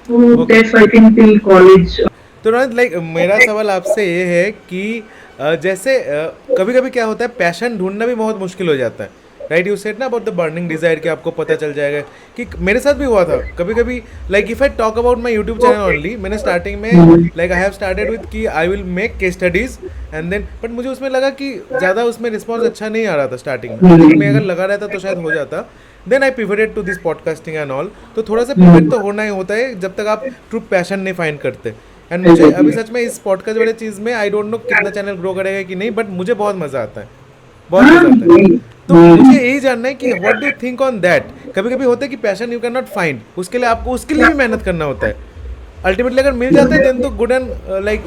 so that's I think till college। तो Rohit like मेरा सवाल आपसे ये है कि जैसे कभी कभी क्या होता है, पैशन ढूंढना भी बहुत मुश्किल हो जाता है, राइट? यू सेड ना अबाउट द बर्निंग डिजायर कि आपको पता चल जाएगा कि मेरे साथ भी हुआ था कभी कभी। Like if I talk about my YouTube channel only, मैंने स्टार्टिंग में like I have started with कि I will make case studies and then, but मुझे उसमें लगा कि ज़्यादा उसमें रिस्पॉन्स अच्छा नहीं आ रहा था स्टार्टिंग में, लेकिन मैं अगर लगा रहता तो शायद हो जाता। Then I pivoted to this podcasting and all. तो थोड़ा सा पिवट तो होना ही होता है जब तक आप ट्रू पैशन नहीं फाइंड करते। एंड मुझे अभी सच में इस पॉडकास्ट वाले चीज़ में आई डोंट नो कितना चैनल ग्रो करेगा कि नहीं, बट मुझे बहुत मज़ा आता है, बहुत मज़ा आता है। तो मुझे यही जानना है कि what do you think on that. कभी कभी होता है कि passion you can not find, उसके लिए आपको उसके लिए भी मेहनत करना होता है। अल्टीमेटली अगर मिल जाता है देन तो good and like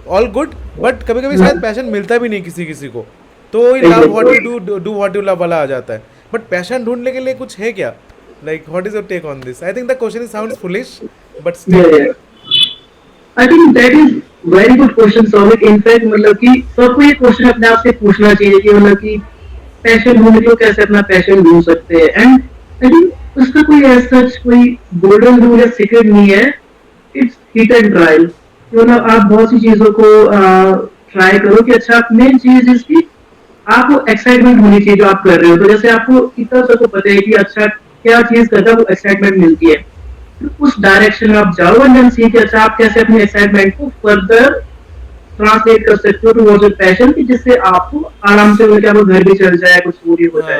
all good, but कभी कभी शायद पैशन मिलता भी नहीं किसी किसी को, तो वही love what you do what you love वाला आ जाता है। बट पैशन ढूंढने के लिए कुछ है क्या? Like what is your take on this? I think the question sounds foolish but still I think that is very good question Soumik। in fact मतलब कि सबको ये क्वेश्चन अपने आप से पूछना चाहिए कि मतलब कि पैशन ढूंढने को कैसे अपना पैशन ढूंढ सकते हैं। एंड आई थिंक उसका कोई ऐसा कोई गोल्डन रूल या सीक्रेट नहीं है। It's hit and trial. मतलब आप बहुत सी चीजों को ट्राई करो कि अच्छा, मेन चीज इसकी आपको एक्साइटमेंट होनी चाहिए जो आप कर रहे हो। तो जैसे आपको इतना सबको पता है कि अच्छा क्या चीज करता है वो एक्साइटमेंट मिलती है, उस डायरेक्शन में आप जाओ एंड देन सी कि अच्छा आप कैसे अपने एक्साइटमेंट को फर्दर ट्रांसलेट कर सकते हो टुवर्ड्स योर पैशन, कि जिससे आपको आराम से होकर आपको घर भी चल जाए, कुछ पूरी हो जाए।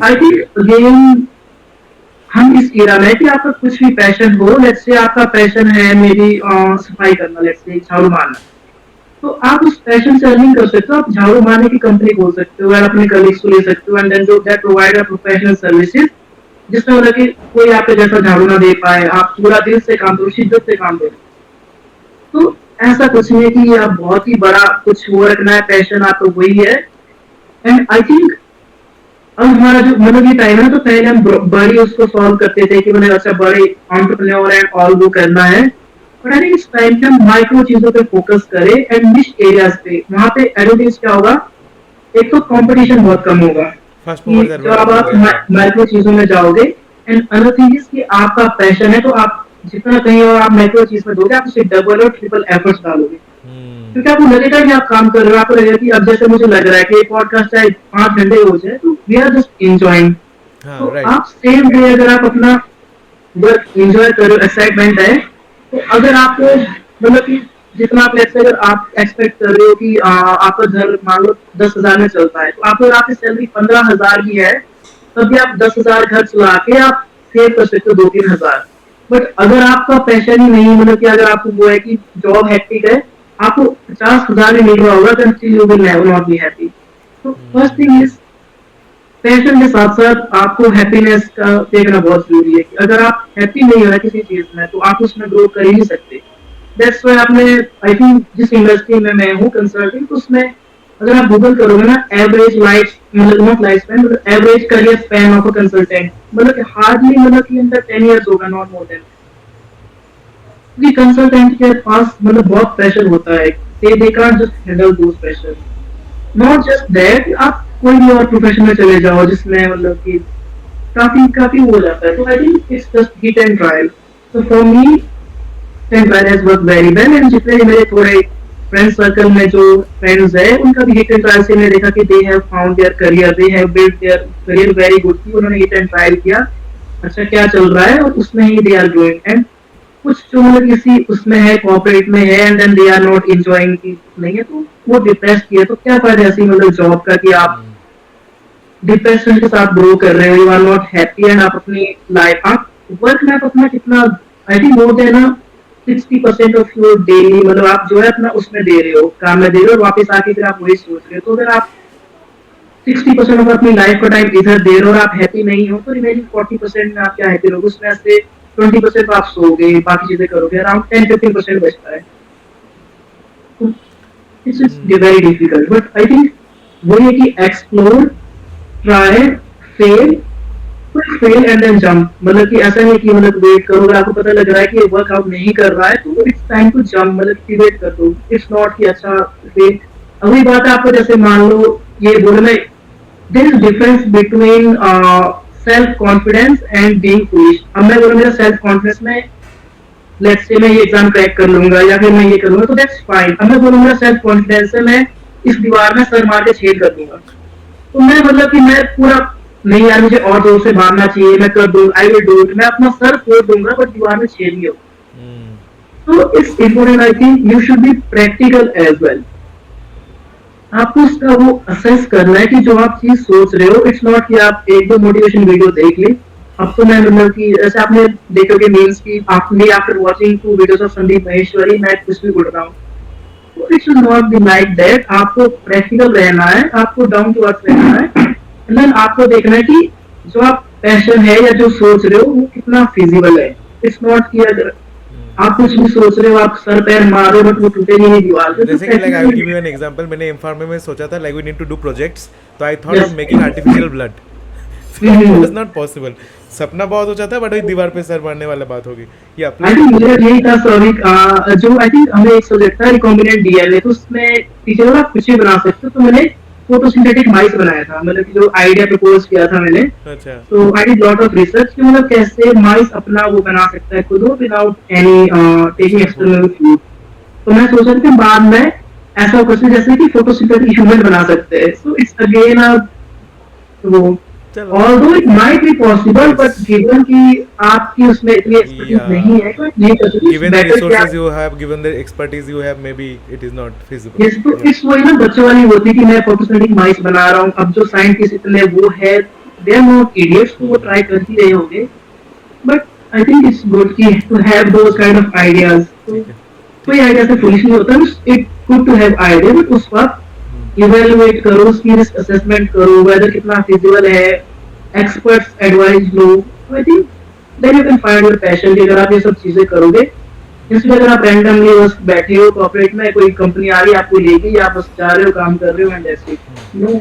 आई थिंक अगेन हम इस एरा में कि आपका कुछ भी पैशन हो, लेट्स से आपका पैशन है मेरी सफाई करना, लेट्स से झाड़ू मारना, तो आप उस पैशन से अर्निंग कर सकते हो। आप झाड़ू मारने की कंपनी खोल सकते हो, अपने कलीग्स को ले सकते हो and then do that provide professional services, जिसमें मतलब कि कोई आपके जैसा झाड़ू ना दे पाए, आप पूरा दिल से काम करो, शिद्दत से काम करो। तो ऐसा कुछ नहीं है कि आप बहुत ही बड़ा कुछ वो रखना है, पैशन आपको वही है। एंड आई थिंक अब हमारा जो मतलब ये टाइम है, तो पहले हम बड़ी उसको सॉल्व करते थे कि मतलब अच्छा बड़े एंटरप्रेन्योर एंड ऑल वो करना है, बट आई थिंक इस टाइम पे हम माइक्रो चीजों पे फोकस करें एंड निश एरियाज पे। वहां पे एडवांटेज क्या होगा, एक तो कंपटीशन बहुत कम होगा फर्स्ट कि मूवर्स जब एडवांटेज हो आप जाएगा। माइक्रो चीजों में जाओगे। एंड अनदर थिंग इज कि आपका पैशन है, तो आप जितना कहीं और आप माइक्रो चीज में दोगे, आप उसे डबल और ट्रिपल एफर्ट्स डालोगे, हम्म। क्योंकि आपको लगेगा कि आप काम कर रहे हो, आपको लगेगा कि अब जैसे मुझे लग रहा है कि पॉडकास्ट चाहे 5 घंटे हो जाए, तो वी आर जस्ट इंजॉइंग। हाँ तो राइट। आप सेम डे अगर आप अपना वर्क एंजॉय करो, एक्साइटमेंट है, तो अगर आपको मतलब कि जितना आप let's say अगर आप एक्सपेक्ट कर रहे हो कि आपका घर मान लो 10,000 में चलता है, तो आप अगर आपकी सैलरी 15,000 की है, तब भी आप 10,000 घर चला के आप सेव कर सकते हो 2-3 हजार। बट अगर आपका पैशन ही नहीं, मतलब कि अगर आपको वो है कि जॉब हैक्टिक है, आपको 50,000 ही मिल रहा होगा, then still you will never not be happy। तो फर्स्ट थिंग इज पैशन के साथ साथ आपको हैप्पीनेस का देखना बहुत जरूरी है कि अगर आप हैप्पी नहीं हो रहे किसी चीज में, तो आप उसमें ग्रो कर ही नहीं सकते। दैट्स व्हाई आपने आई थिंक जिस इंडस्ट्री में मैं हूँ कंसल्टिंग, तो उसमें अगर आप गूगल करोगे ना, एवरेज लाइफ मतलब नॉट लाइफ स्पैन, मतलब average career span of a consultant, मतलब कि हार्डली मतलब कि अंदर 10 years होगा, नॉट मोर देन। क्योंकि कंसल्टेंट के पास मतलब बहुत प्रेशर होता है, they can't just handle those pressure. Not just that, आप कोई भी और प्रोफेशन में चले जाओ जिसमें मतलब कि काफी काफी हो जाता है, तो I think it's just hit and trial. तो for me and trial has work very well. And जितने भी मेरे थोड़े फ्रेंड सर्कल में जो फ्रेंड्स है, उनका भी हिट एंड ट्रायल से मैंने देखा कि they have found their career, they have build their career very good, कि उन्होंने हिट एंड ट्रायल किया, अच्छा क्या चल रहा है, और उसमें ही दे आर ग्रोइंग। एंड कुछ जो मतलब किसी उसमें है, कॉर्पोरेट में है, and then they are not enjoying की नहीं है, तो वो डिप्रेस किया, तो क्या फायदा ऐसी मतलब जॉब का कि आप डिप्रेशन के साथ ग्रो कर रहे हो, you are not happy, and आप अपनी लाइफ आप वर्क में आप अपना कितना I think more than 60% of your daily मतलब आप जो है अपना उसमें दे रहे हो, काम में दे रहे हो, और वापस आके फिर आप वही सोच रहे हो। तो अगर आप 60% ऑफ अपनी लाइफ का टाइम इधर दे रहे हो और आप हैप्पी नहीं हो, तो रिमेनिंग 40% में आप क्या हैप्पी रहोगे, उसमें से 20% आप सोओगे, बाकी चीजें करोगे, अराउंड 10-15% बचता है। तो it's it's very difficult, but I think वही है कि explore, try, fail, fail and then jump. मतलब कि ऐसा नहीं कि मतलब वेट करो, अगर आपको पता लग रहा है कि वर्कआउट नहीं कर रहा है, तो इट्स टाइम टू जंप, मतलब कि वेट कर दो। इट्स नॉट कि अच्छा वेट। अगली बात है आपको, जैसे मान लो ये बोले मैं, there is difference between self confidence and being foolish. अब मैं बोलूँ मेरा सेल्फ कॉन्फिडेंस में लेट्स से मैं ये एग्जाम क्रैक कर लूंगा या फिर मैं ये करूंगा, तो दैट्स फाइन। अब मैं बोलूँ मेरा सेल्फ कॉन्फिडेंस है, मैं इस दीवार में सर मार के छेद कर दूंगा, तो मैं मतलब कि मैं पूरा नहीं यार मुझे और जोर से मारना चाहिए, मैं कर दूँ, आई विल डू इट, मैं अपना सर फोड़ दूंगा, बट दीवार में छेद नहीं हो। तो it's important, I think you should be practical as well. आपको उसका वो असेस करना है कि जो आप चीज सोच रहे हो, इट्स नॉट कि आप एक दो मोटिवेशन वीडियो देख ली। अब तो मैं मतलब कि जैसे आपने देखोगे मीम्स की, आपने after watching 2 videos of Sandeep Maheshwari मैं कुछ भी बोल रहा हूँ, तो it should not be like that. आपको प्रैक्टिकल रहना है, आपको डाउन टू अर्थ रहना है, एंड देन आपको देखना है कि जो आप पैशन है या जो सोच रहे हो वो कितना फिजिबल है। इट्स नॉट कि अगर आप कुछ भी सोच रहे हो, आप सर पैर मार रहे हो, बट वो टूटेगी नहीं दीवार पे, तो जैसे कि like I will give you practical. An example, मैंने एम फार्मा में सोचा था like we need to do projects, तो I thought of yes. Making artificial blood. So it was not possible. सपना बहुत ऊंचा था, बट वही दीवार पे सर मारने वाला बात होगी। ये आई अप्लाई। थिंक मुझे यही था सौविक, जो आई थिंक हमें एक सब्जेक्ट था रिकॉम्बिनेंट डीएनए, तो उसमें टीचर बोला आप कुछ भी बना सकते हो, तो मैंने फोटोसिंथेटिक माइस बनाया था, मतलब कि जो आइडिया प्रपोज किया था मैंने। अच्छा। तो I did lot of research कि मतलब कैसे माइस अपना वो बना सकता है खुद without any taking external food. External food. तो मैं सोचा था कि बाद में ऐसा क्वेश्चन जैसे कि फोटोसिंथेटिक ह्यूमन बना सकते हैं, सो इट्स अगेन वो चलो। although it might be possible, yes. but given कि आपकी उसमें इतनी एक्सपर्टीज नहीं है, तो Yeah. आप नहीं कर सकते, Given the बेटर कि resources आप। you have, given the expertise you have, maybe it is not feasible. Yes, तो Yeah. इट्स वही ना बच्चों वाली होती है कि मैं फोटोसिंथेटिक माइस बना रहा हूँ। अब जो साइंटिस्ट इतने वो है, दे आर नॉट इडियट्स, तो वो ट्राई कर ही रहे होंगे। But I think it's good कि to have those kind of ideas. तो ठीक है। कोई आइडिया से फुलिश नहीं होता, it good to have idea, but उस वक्त इवेलुएट करो, उसकी रिस्क असेसमेंट करो, वेदर कितना फिजिबल है, एक्सपर्ट्स एडवाइस लो। I think then you can find your passion, कि अगर आप ये सब चीजें करोगे इसलिए अगर आप रैंडमली बस बैठे हो कॉर्पोरेट में, कोई कंपनी आ रही है आपको ले गई, आप बस जा रहे हो काम कर रहे हो and that's it. No,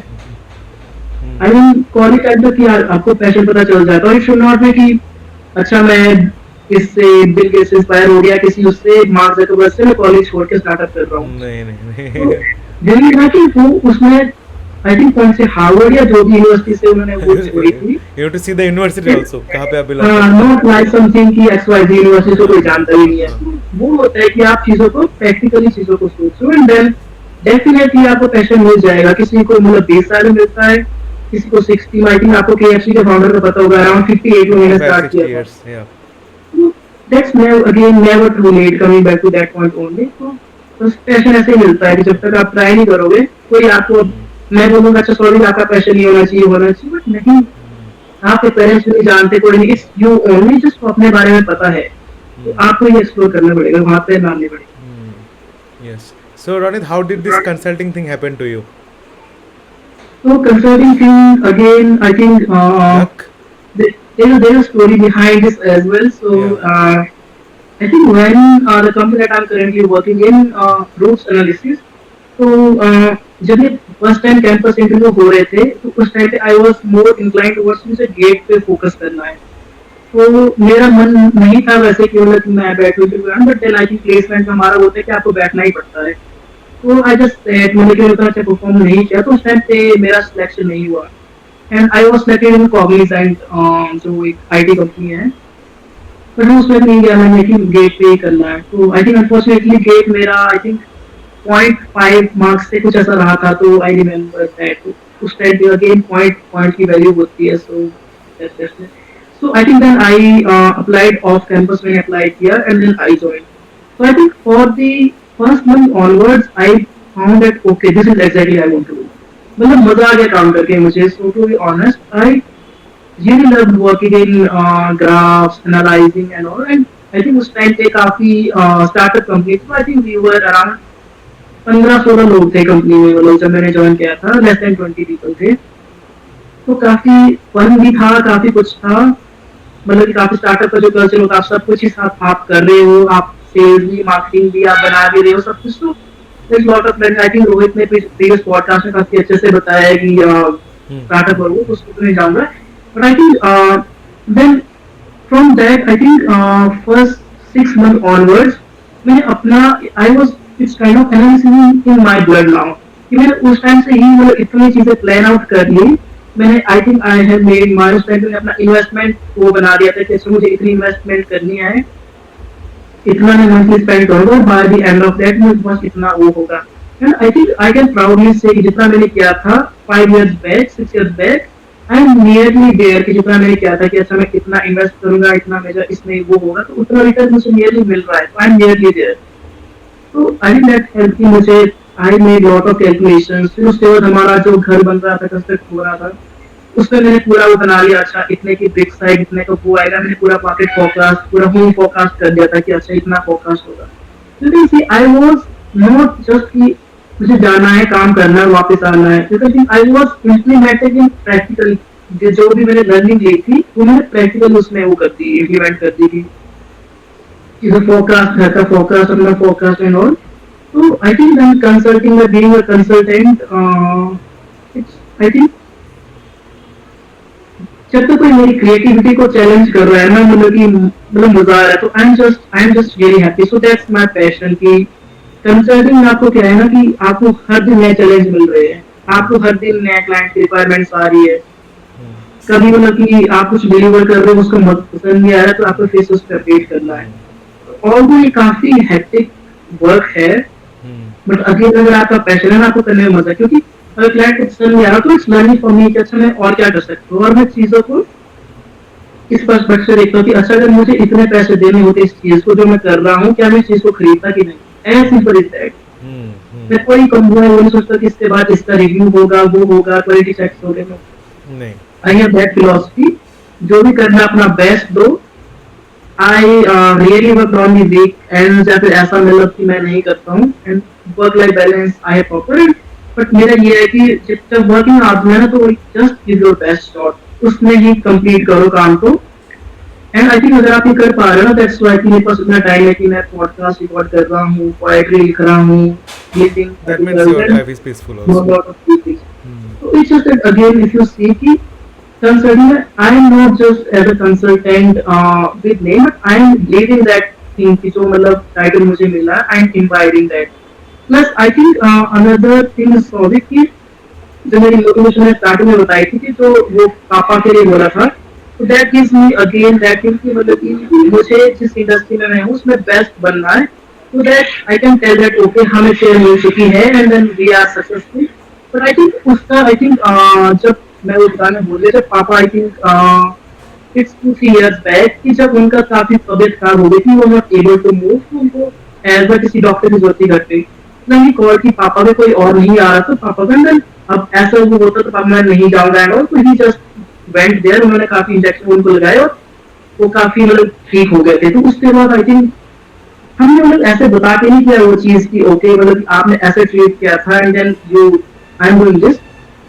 I mean college time तक कि आपको पैशन पता चल जाता है। इट शुड नॉट बी कि अच्छा मैं इससे बिल गेट्स से इंस्पायर हो गया, किसी उससे मार्क जकरबर्ग से मैं कॉलेज छोड़ के स्टार्टअप कर रहा हूँ। नहीं नहीं तो नहीं यही था कि वो उसमें आई थिंक कौन से हार्वर्ड या जो भी यूनिवर्सिटी से उन्होंने वो छोड़ी थी। You have to see the university also, कहाँ पे आप बिलोंग करते नॉट लाइक समथिंग कि XYZ यूनिवर्सिटी को कोई जानता ही नहीं है। वो होता है कि आप चीजों को प्रैक्टिकली चीजों को सोचो एंड देन डेफिनेटली आपको पैशन मिल जाएगा। किसी को मतलब 20 साल में मिलता है, किसी को 60 में। आई थिंक आपको KFC के फाउंडर का पता होगा, अराउंड 58 में मैंने 55 स्टार्ट 60 किया था। years, yeah. That's never again never too late, coming back to that point only। तो बस पैशन ऐसे ही मिलता है कि जब तक आप ट्राई नहीं करोगे कोई आपको, मैं बोलूंगा अच्छा सॉरी आपका पैशन नहीं होना चाहिए, बट नहीं, आपके पेरेंट्स भी नहीं जानते, कोई नहीं, इट्स यू ओनली, जस्ट अपने बारे में पता है, तो आपको ये एक्सप्लोर करना पड़ेगा, वहां पे माननी पड़ेगी। Yes. So Ronit, how did this consulting thing happen to you? So consulting thing again, I think Luck? there's a story behind this as well. So I think when the company that I'm currently working in, Roots Analysis, तो जब ये first time campus interview हो रहे थे तो उस time पे I was more inclined towards मुझे गेट पे फोकस करना है। तो मेरा मन नहीं था वैसे कि मतलब कि मैं बैठूं interview, but then I think placement में हमारा होता है कि आपको बैठना ही पड़ता है। तो आई जस्ट सेड, मैंने क्यों उतना अच्छा परफॉर्म नहीं किया, तो उस टाइम पे मेरा सिलेक्शन नहीं हुआ and I was selected in Cognizant, जो एक IT कंपनी है, बट मैं उसमें नहीं गया, मैंने कि गेट पे ही करना है। तो आई थिंक अनफॉर्चुनेटली गेट मेरा आई थिंक 0.5 मार्क्स से कुछ ऐसा रहा था, तो आई रिमेम्बर दैट। तो उस टाइम पे अगेन पॉइंट की वैल्यू होती है, सो so I think then I applied off campus, मैंने अप्लाई किया and then I joined। So I think for the first month onwards I found that okay this is exactly I want to do। मतलब मजा आ गया काम करके मुझे। So to be honest I really loved working in graphs, analyzing and all, and I think उस time पे काफी startup company, so I think we were around 15-16 लोग थे कंपनी में, मतलब जब मैंने ज्वाइन किया था लेस देन 20 पीपल थे। तो काफी फन भी था, काफी कुछ था, मतलब कि काफी स्टार्टअप का जो कल्चर होता है, आप सब कुछ ही साथ आप कर रहे हो, आप सेल्स भी मार्केटिंग भी आप बना भी रहे हो, सब कुछ। तो there's lot of learning। I think Rohit ने प्रीवियस पॉडकास्ट में काफी अच्छे से बताया है कि स्टार्टअप और वो, तो उसको तो नहीं जाऊंगा, but I think then from that I think first 6 month onwards मैंने अपना I was it's kind of analysis in my blood now, कि मैंने उस टाइम से ही मतलब इतनी चीजें प्लान आउट कर ली। मैंने आई think I have made my उस टाइम पे अपना इन्वेस्टमेंट वो बना दिया था कि इसमें मुझे इतनी इन्वेस्टमेंट करनी है, इतना मैं मंथली स्पेंड करूंगा, by the end of that मुझे बस इतना वो होगा। And I think I can proudly say कि जितना मैंने किया था 5 years back 6 years back I am nearly there, कि जितना मैंने किया था कि अच्छा मैं कितना इन्वेस्ट करूंगा, इतना मेरा इसमें वो होगा, तो उतना रिटर्न मुझे नियरली मिल रहा है, आई एम नियरली देयर। तो आई थिंक दैट हेल्प की मुझे। I made lot of calculations, फिर उसके बाद हमारा जो घर बन रहा था, कंस्ट्रक्ट हो रहा था, उसमें मैंने पूरा वो बना लिया, अच्छा इतने की ब्रिक्स आएगी, इतने का वो आएगा, मैंने पूरा मार्केट फोरकास्ट, पूरा होम फोरकास्ट कर दिया था कि अच्छा इतना फोरकास्ट होगा। क्योंकि आई वाज नॉट जस्ट कि मुझे जाना है, काम करना है, वापस आना है, क्योंकि I was implementing in practical, जो भी मैंने लर्निंग ली थी वो मैंने प्रैक्टिकल उसमें वो कर दी, इम्प्लीमेंट कर दी कि फोरकास्ट, घर का फोरकास्ट, अपना फोरकास्ट एंड ऑल। तो आई थिंक दैट कंसल्टिंग में being a consultant, it's I think जब तक कोई मेरी क्रिएटिविटी को चैलेंज कर रहा है ना, मतलब कि मतलब मजा आ रहा है, तो I am just really happy. So that's my passion. कि कंसल्टिंग में आपको क्या है ना कि आपको हर दिन नए चैलेंज मिल रहे हैं, आपको हर दिन नया क्लाइंट की रिक्वायरमेंट्स आ रही है, कभी मतलब कि आप कुछ डिलीवर कर रहे हो उसको पसंद नहीं आ रहा है, तो आपको फिर उस पर अपडेट करना है। ऑल्दो ये काफी हेक्टिक वर्क है, बट अगेन अगर आपका पैशन है ना, आपको करने में मजा है, क्योंकि अगर क्लाइंट को पसंद नहीं आ रहा तो इट्स लर्निंग फॉर मी कि अच्छा मैं और क्या कर सकता हूँ, और मैं चीजों को इस पर्सपेक्टिव से देखता हूँ कि अच्छा अगर मुझे इतने पैसे देने होते इस चीज को जो मैं कर रहा हूँ, क्या मैं इस चीज को खरीदता कि नहीं, एज सिंपल इज दैट। मैं कोई कंपनी वो नहीं सोचता कि इसके बाद इसका रिव्यू होगा, वो होगा, क्वालिटी चेक्स होंगे, नहीं। आई हैव दैट फिलॉसफी, जो भी करना अपना बेस्ट दो। I really work on the weekend, या फिर ऐसा मतलब कि मैं नहीं करता हूँ, and work life balance I have proper. But मेरा ये है कि जब तक वर्किंग आवर्स में ना, तो just give your best shot, उसमें ही कंप्लीट करो काम को, एंड आई थिंक अगर आप ये कर पा रहे हो ना, दैट्स व्हाई कि मेरे पास इतना टाइम है कि मैं पॉडकास्ट रिकॉर्ड कर रहा हूँ, पोएट्री लिख रहा हूँ, ये thing That means articles your and life is peaceful बहुत also. Lot of things. Hmm. So it's just that again, if you see कि consulting, I am not just as a consultant with name, but I am living that thing कि जो मतलब title मुझे मिला, I am imbibing that. Plus, I think another thing is Souvik कि जो मेरी motivation ने स्टार्टिंग में बताई थी कि जो वो पापा के लिए बोला था, तो that gives me again that thing कि मतलब कि मुझे जिस इंडस्ट्री में मैं हूँ उसमें बेस्ट बनना है, so that I can tell that okay हमें शेयर मिल चुकी है and then we are successful. But I think उसका I think जब मैं उस गाने बोले जब पापा I think it's 2-3 years back कि जब उनका काफी तबीयत खराब हो गई थी, वो नॉट एबल टू मूव, तो उनको एज अ किसी डॉक्टर की जरूरत ही करते नहीं कॉल की पापा में कोई और नहीं आ रहा, तो पापा का then अब ऐसा वो होता तो पापा मैं नहीं जाऊंगा एंड ऑल, तो ही जस्ट वेंट देयर, उन्होंने काफी इंजेक्शन उनको लगाए और वो काफी मतलब ठीक हो गए थे. तो उसके बाद आई थिंक हमने मतलब ऐसे बता के नहीं किया वो चीज की ओके मतलब आपने ऐसे ट्रीट किया था and then you I am doing this,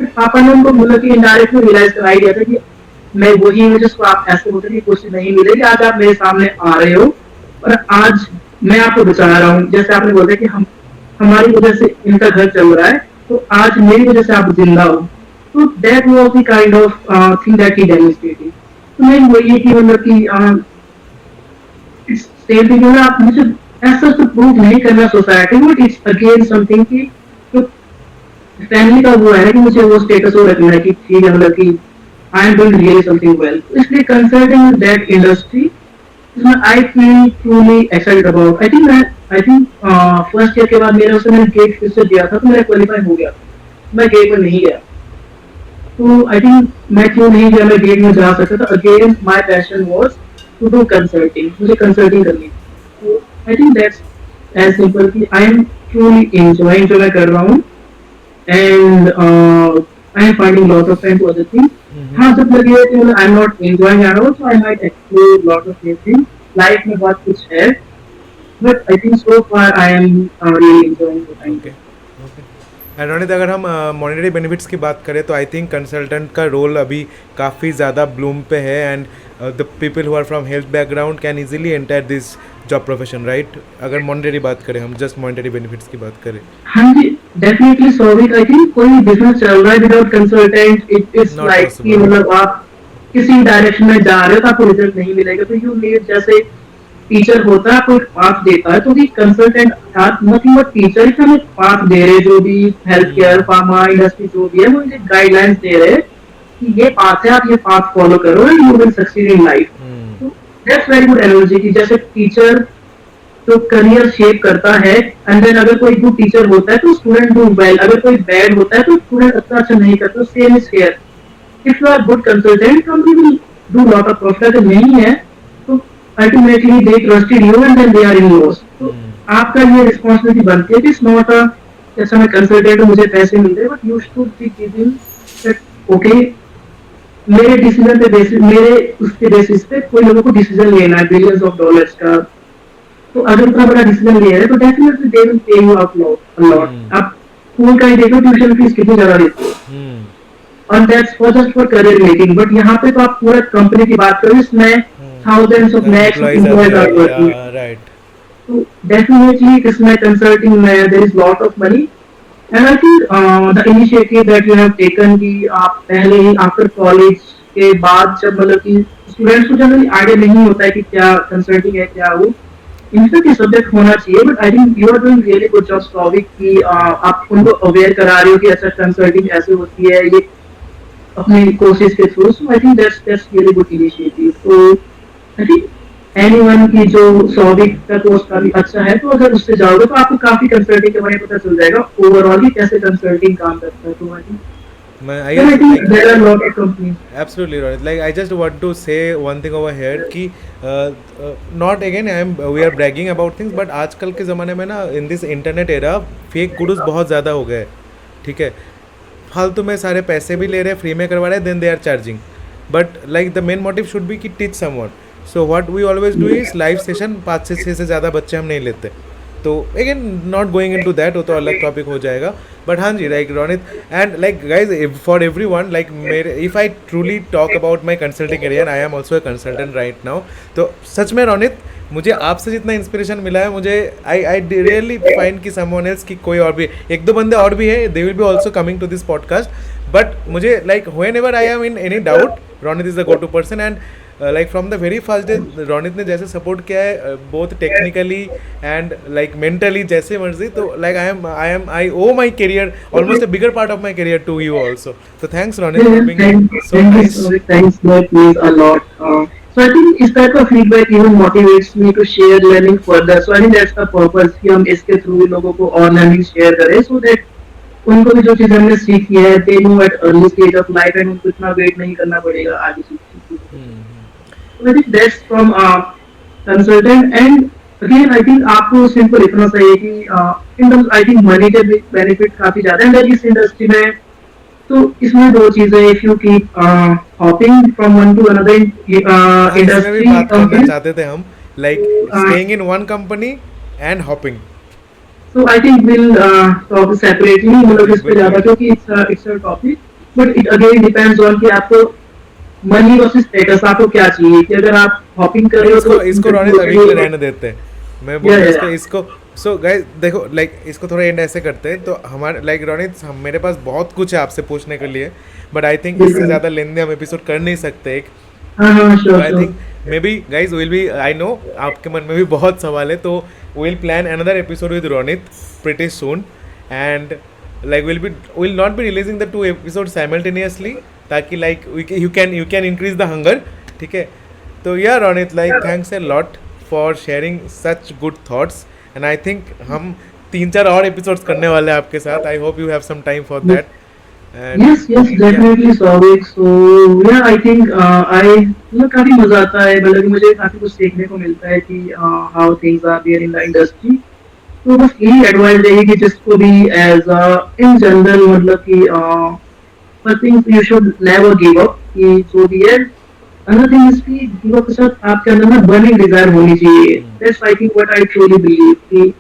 but पापा ने उनको मतलब कि इनडायरेक्टली रियलाइज कराई दिया था कि मैं वही हूँ जिसको आप ऐसे बोलते कि कुछ नहीं मिलेगी, आज आप मेरे सामने आ रहे हो और आज मैं आपको बचा रहा हूँ. जैसे आपने बोला कि हम हमारी वजह से इनका घर चल रहा है, तो आज मेरी वजह से आप जिंदा हो. तो that was the kind of thing that he demonstrated. तो मैं वही है कि मतलब कि सेम थिंग है ना, आप मुझे ऐसा तो प्रूव नहीं करना society, but it's again something कि जो फैमिली का वो है कि मुझे वो स्टेटस वो रखना है कि ठीक है मतलब कि I am doing really something well. इसलिए कंसल्टिंग दैट इंडस्ट्री इसमें I feel truly excited about. I think first year के बाद मेरे उससे मैंने गेट फिर से दिया था, तो मेरा क्वालिफाई हो गया, मैं गेट में नहीं गया. तो आई थिंक मैं क्यों नहीं गया, मैं गेट में जा सकता था. Again my passion was to do consulting, मुझे कंसल्टिंग करनी. तो I think that's as simple कि आई एम ट्रूली एंजॉइंग जो मैं कर रहा हूँ and I am finding lot of time to other things. Mm-hmm. हाँ जब लगे कि मतलब I am not enjoying at all, so I might explore lot of new things. Life में बहुत कुछ है, but I think so far I am really enjoying the time. Okay okay. And Ronit, अगर हम मॉनेटरी बेनिफिट्स की बात करें तो आई थिंक कंसल्टेंट का रोल अभी काफ़ी ज़्यादा ब्लूम पे है and the people who are from health background can easily enter this job profession, right? अगर मॉनेटरी बात करें, हम जस्ट मॉनेटरी बेनिफिट्स की बात करें. हाँ जी, डेफिनेटली सौविक. आई थिंक कोई बिजनेस चल रहा है without consultant it is Not like कि possible. मतलब आप किसी डायरेक्शन में जा रहे हो तो आपको रिजल्ट नहीं मिलेगा. तो यू नीड, जैसे टीचर होता है आपको एक पाथ देता है, तो भी कंसल्टेंट नथिंग बट टीचर ही हमें पाथ दे रहे, जो भी हेल्थ केयर फार्मा इंडस्ट्री जो भी है वो मुझे गाइडलाइंस दे रहे हैं कि ये पाथ है, आप ये पाथ फॉलो करो and you will succeed in life. Hmm. तो दैट्स वेरी गुड एनर्जी की जैसे टीचर तो करियर शेप करता है एंड देन अगर कोई गुड टीचर होता है तो स्टूडेंट डू वेल, अगर कोई बैड होता है तो स्टूडेंट अच्छा अच्छा नहीं करता. Same is here, if you are good consultant company will do lot of profit. अगर नहीं है तो ultimately they trusted you and then they are in loss. तो आपका ये रिस्पांसिबिलिटी बनती है कि इट्स नॉट अ जैसा मैं कंसल्टेंट हूं मुझे पैसे मिल रहे, but you should be giving that okay मेरे डिसीजन पे बेसिस, मेरे उसके बेसिस पे कोई लोगों को डिसीजन लेना है बिलियंस ऑफ डॉलर्स का. तो अगर उतना बड़ा डिसीजन ले रहे हैं तो definitely they will pay you out lot. आप स्कूल का ही देखो, ट्यूशन फीस कितनी ज्यादा देते हो Hmm. और that's for just for career making. But यहाँ पे तो आप पूरा कंपनी की बात करो, इसमें thousands of lakhs of Employees are employees are there. Working. Yeah, right. तो डेफिनेटली इसमें कंसल्टिंग में there is lot of money and I think the initiative that you have taken कि आप पहले ही आफ्टर कॉलेज के बाद जब मतलब कि स्टूडेंट्स को जनरली आइडिया नहीं होता है कि क्या कंसल्टिंग है क्या वो इनका भी सब्जेक्ट होना चाहिए, but I think you are doing really good job Souvik कि आप उनको अवेयर करा रहे हो कि अच्छा कंसल्टिंग ऐसे होती है ये अपने कोर्सेज के through. So I think that's really good initiative. तो आई थिंक एनीवन की जो सौविक का कोर्स काफी अच्छा है, तो अगर उससे जाओगे तो आपको काफी कंसल्टिंग के बारे में पता चल जाएगा ओवरऑल ही कैसे कंसल्टिंग काम करता है. तो I think I think there are a lot of companies. Absolutely right. Like I just want to say one thing over here कि not again we are bragging about things, but आजकल के ज़माने में ना in this internet era fake gurus बहुत ज़्यादा हो गए, ठीक है? फालतू में सारे पैसे भी ले रहे हैं, फ्री में करवा रहे हैं, then they are charging. But like the main motive should be कि teach someone. So what we always do is live session 5 से 6 से ज़्यादा बच्चे हम नहीं लेते. तो again not going into that, वो तो अलग टॉपिक हो जाएगा. बट हाँ जी, like Ronit and like guys for everyone, like मेरे if I truly talk about my consulting career, I am also a consultant right now. तो सच में रोनित, मुझे आपसे जितना इंस्पिरेशन मिला है, मुझे आई रियली फाइंड कि समवन एल्स, कि कोई और भी, एक दो बंदे और भी है, they will be also coming to this podcast. But मुझे like whenever I am in any doubt, Ronit is the go to person. And like from the very first day Ronit ने जैसे सपोर्ट किया है, both technically and like mentally, जैसे मर्जी. तो like I owe my career, almost a bigger part of my career to you also. तो thanks Ronit for Yeah, being so thank you nice. so much. Thanks, that means a lot. So I think इस type of feedback even motivates me to share learning further. So I think that's the purpose कि हम इसके through लोगों को और learning share करें, so that उनको भी जो चीज़ हमने सीखी है, they know at early stage of life, and उनको इतना wait नहीं करना पड़ेगा आगे सीखने के लिए. So I think that's from consultant. And again I think आपको सिंपल इतना चाहिए कि in terms I think money के benefit काफी ज़्यादा है अगर इस इंडस्ट्री में. तो इसमें दो चीजें, if you keep hopping from one to another हाँ, इसमें भी industry बात करना company, चाहते थे हम, like staying in one company and hopping. so I think we'll talk separately, मतलब इस पे बिल्कुल. ज्यादा, क्योंकि it's a topic, but it again depends on कि आपको मनी वर्सेस स्टेटस आपको क्या चाहिए. कि अगर आप हॉपिंग कर रहे हो इसको तो इसको रोनित अभी के लिए रहने देते हैं. मैं बोलता हूँ yeah. इसको सो गाइस देखो, लाइक इसको थोड़ा एंड ऐसे करते हैं. तो हमारे लाइक रोनित, हम मेरे पास बहुत कुछ है आपसे पूछने के लिए, बट आई थिंक इससे बिल्कुल. ज़्यादा लेंदे हम एपिसोड कर नहीं सकते एक. हाँ हाँ, तो sure I sure. Think maybe guys will be, I know आपके मन में भी बहुत सवाल है, तो will plan another episode with Ronit pretty soon. And like will not be releasing the 2 episode simultaneously, ताकि like you can increase the hunger. ठीक है. तो yeah Ronit, like thanks a lot for sharing such good thoughts. And I think हम 3-4 और episodes करने वाले हैं आपके साथ. I hope you have some time for that. Yes, yes, definitely, Souvik. So yeah, I think मतलब काफी मजा आता है, मतलब कि मुझे काफी कुछ सीखने को मिलता है कि how things are there in the industry. तो बस यही एडवाइस रहेगी कि जिसको भी एज इन जनरल, मतलब कि I think you should never give up. कि जो भी है, another thing is कि give up के साथ आपके अंदर ना burning desire होनी चाहिए. That's I think what I truly believe कि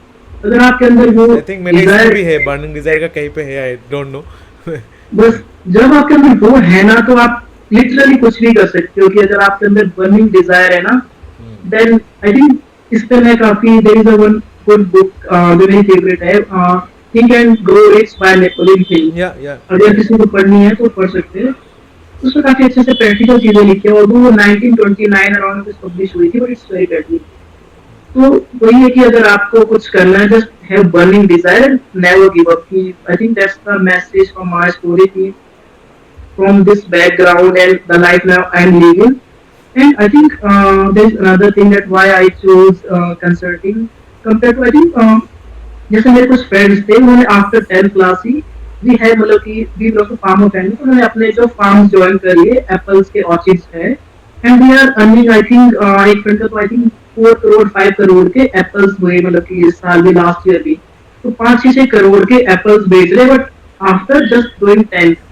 अगर आपके अंदर वो आई थिंक मेरे इसमें desire, भी है, बर्निंग डिजायर का कहीं पे है, आई डोंट नो. बस जब आपके अंदर वो है ना, तो आप लिटरली कुछ भी कर सकते हो. कि अगर आपके अंदर बर्निंग डिजायर है ना, देन आई थिंक इस पे मैं काफी, there is a one good book जो मेरी फेवरेट है, think and grow rich by Napoleon Hill. या अगर किसी को पढ़नी है तो पढ़ सकते हैं. उसमें काफी अच्छे से प्रैक्टिकल चीजें लिखी है, और वो 1929 अराउंड में पब्लिश हुई थी, बट इट्स वेरी प्रैक्टिकल. तो वही है कि अगर आपको कुछ करना है, just have burning desire, never give up. की I think that's the message from my story, की from this background and the life now I'm living. And I think there's another thing that why I chose consulting compared to, I think जैसे मेरे कुछ friends थे, उन्होंने after 10th class ही भी है, मतलब कि वी लोग फार्म फैमिली, तो उन्होंने अपने जो फार्म ज्वाइन करिए, एप्पल्स के ऑर्चिड्स है, and we are earning I think एक फ्रेंड का तो आई थिंक 4 करोड़ 5 करोड़ के एप्पल्स हुए, मतलब कि इस साल भी, लास्ट ईयर भी. तो 5-6 करोड़ के एप्पल्स बेच रहे, but after just doing 10th.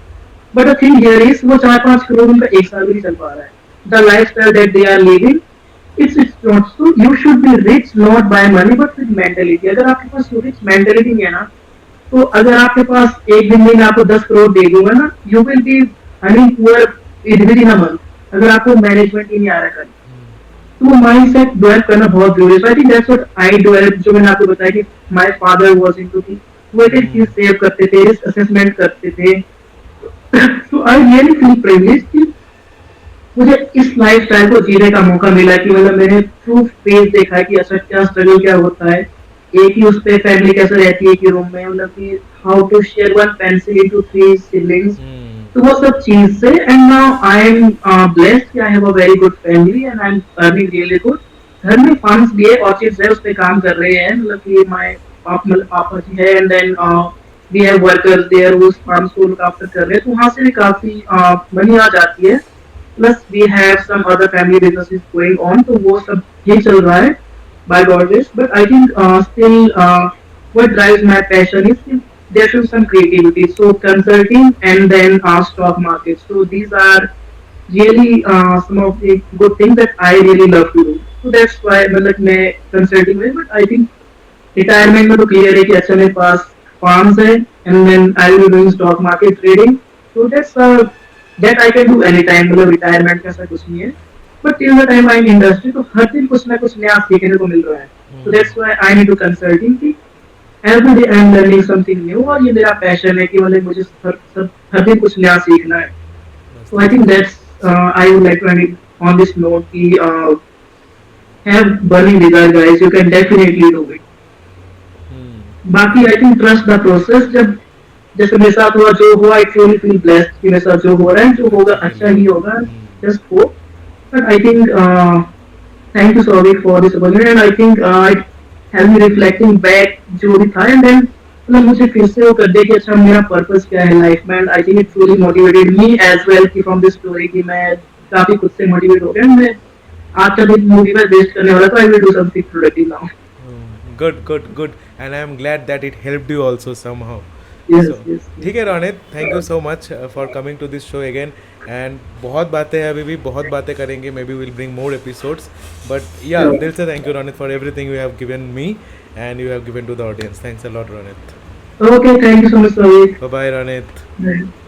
But the thing here is वो 4-5 करोड़ उनका एक साल भी नहीं चल पा रहा है. The lifestyle that they are living, it's not so. You should be rich not by money but with mentality. अगर आपके पास rich mentality नहीं है ना, तो अगर आपके पास एक दिन में आपको 10 करोड़ दे दूंगा ना, you will be earning poor within a month. अगर आपको मैनेजमेंट ही नहीं आ रहा करना, तो वो माइंडसेट डेवलप करना बहुत जरूरी है. So I think that's what I developed. जो मैंने आपको बताया कि my father was into the, वो एक चीज सेव करते थे, रिस्क असेसमेंट करते थे. So I really feel privileged कि मुझे इस लाइफस्टाइल को जीने का मौका मिला, कि मतलब मैंने ट्रू फेस देखा है कि अच्छा क्या स्ट्रगल क्या होता है. एक ही उस पे फैमिली कैसे रहती है कि रूम में, मतलब कि how to share one pencil into 3 siblings. तो वो सब चीज से, and now I am blessed, I have a very good family and I am earning really good. घर में फार्म्स भी है, ऑर्चिड्स है, उस पे काम कर रहे हैं, मतलब कि माय पापा जी है, and then we have workers there whose farms को look after कर रहे हैं, तो वहाँ से भी काफी मनी आ जाती है. Plus we have some other family businesses going on, तो वो सब ये चल रहा है by God grace. But I think still what drives my passion is there should be some creativity. So consulting and then stock market. So these are really some of the good things that I really love to do. So that's why मतलब मैं consulting में, but I think retirement में तो clear है कि अच्छा मेरे पास फार्म्स है and then I will be doing stock market trading, so that I can do anytime, मतलब रिटायरमेंट का ऐसा कुछ नहीं है, but till the time I in industry तो हर दिन कुछ ना कुछ नया सीखने को मिल रहा है, so that's why I need to consulting कि every day I am learning something new, और ये मेरा पैशन है कि मतलब मुझे हर दिन कुछ नया सीखना है। That's So I think that's I would like to end on this note कि have burning desire guys, you can definitely do it। Hmm. बाकी I think trust the process, जब जैसे मेरे साथ हुआ जो हुआ, आई ट्रूली फील ब्लेस्ड कि मेरे साथ जो हो रहा है जो होगा अच्छा ही होगा, just hope. But I think thank you Souvik for this opportunity, and I think it have me reflecting back जो भी था, एंड देन मतलब मुझे फिर से वो कर दे कि अच्छा मेरा पर्पस क्या है लाइफ में, and I think it truly motivated me as well कि फ्रॉम दिस स्टोरी कि मैं काफी खुद से मोटिवेट हो गया, मैं आज का दिन मूवी में वेस्ट करने वाला, तो I will do something productive now. Good, good, good. And I am glad that it helped you also somehow. Yes So, yes ठीक है Ronit, thank you so much for coming to this show again. And बहुत बातें हैं अभी भी, बहुत बातें करेंगे, maybe will bring more episodes, but yeah Sure. दिल से thank you Ronit for everything you have given me and you have given to the audience. Thanks a lot Ronit. Okay, thank you so much, Sahib. Bye bye Ronit. Bye.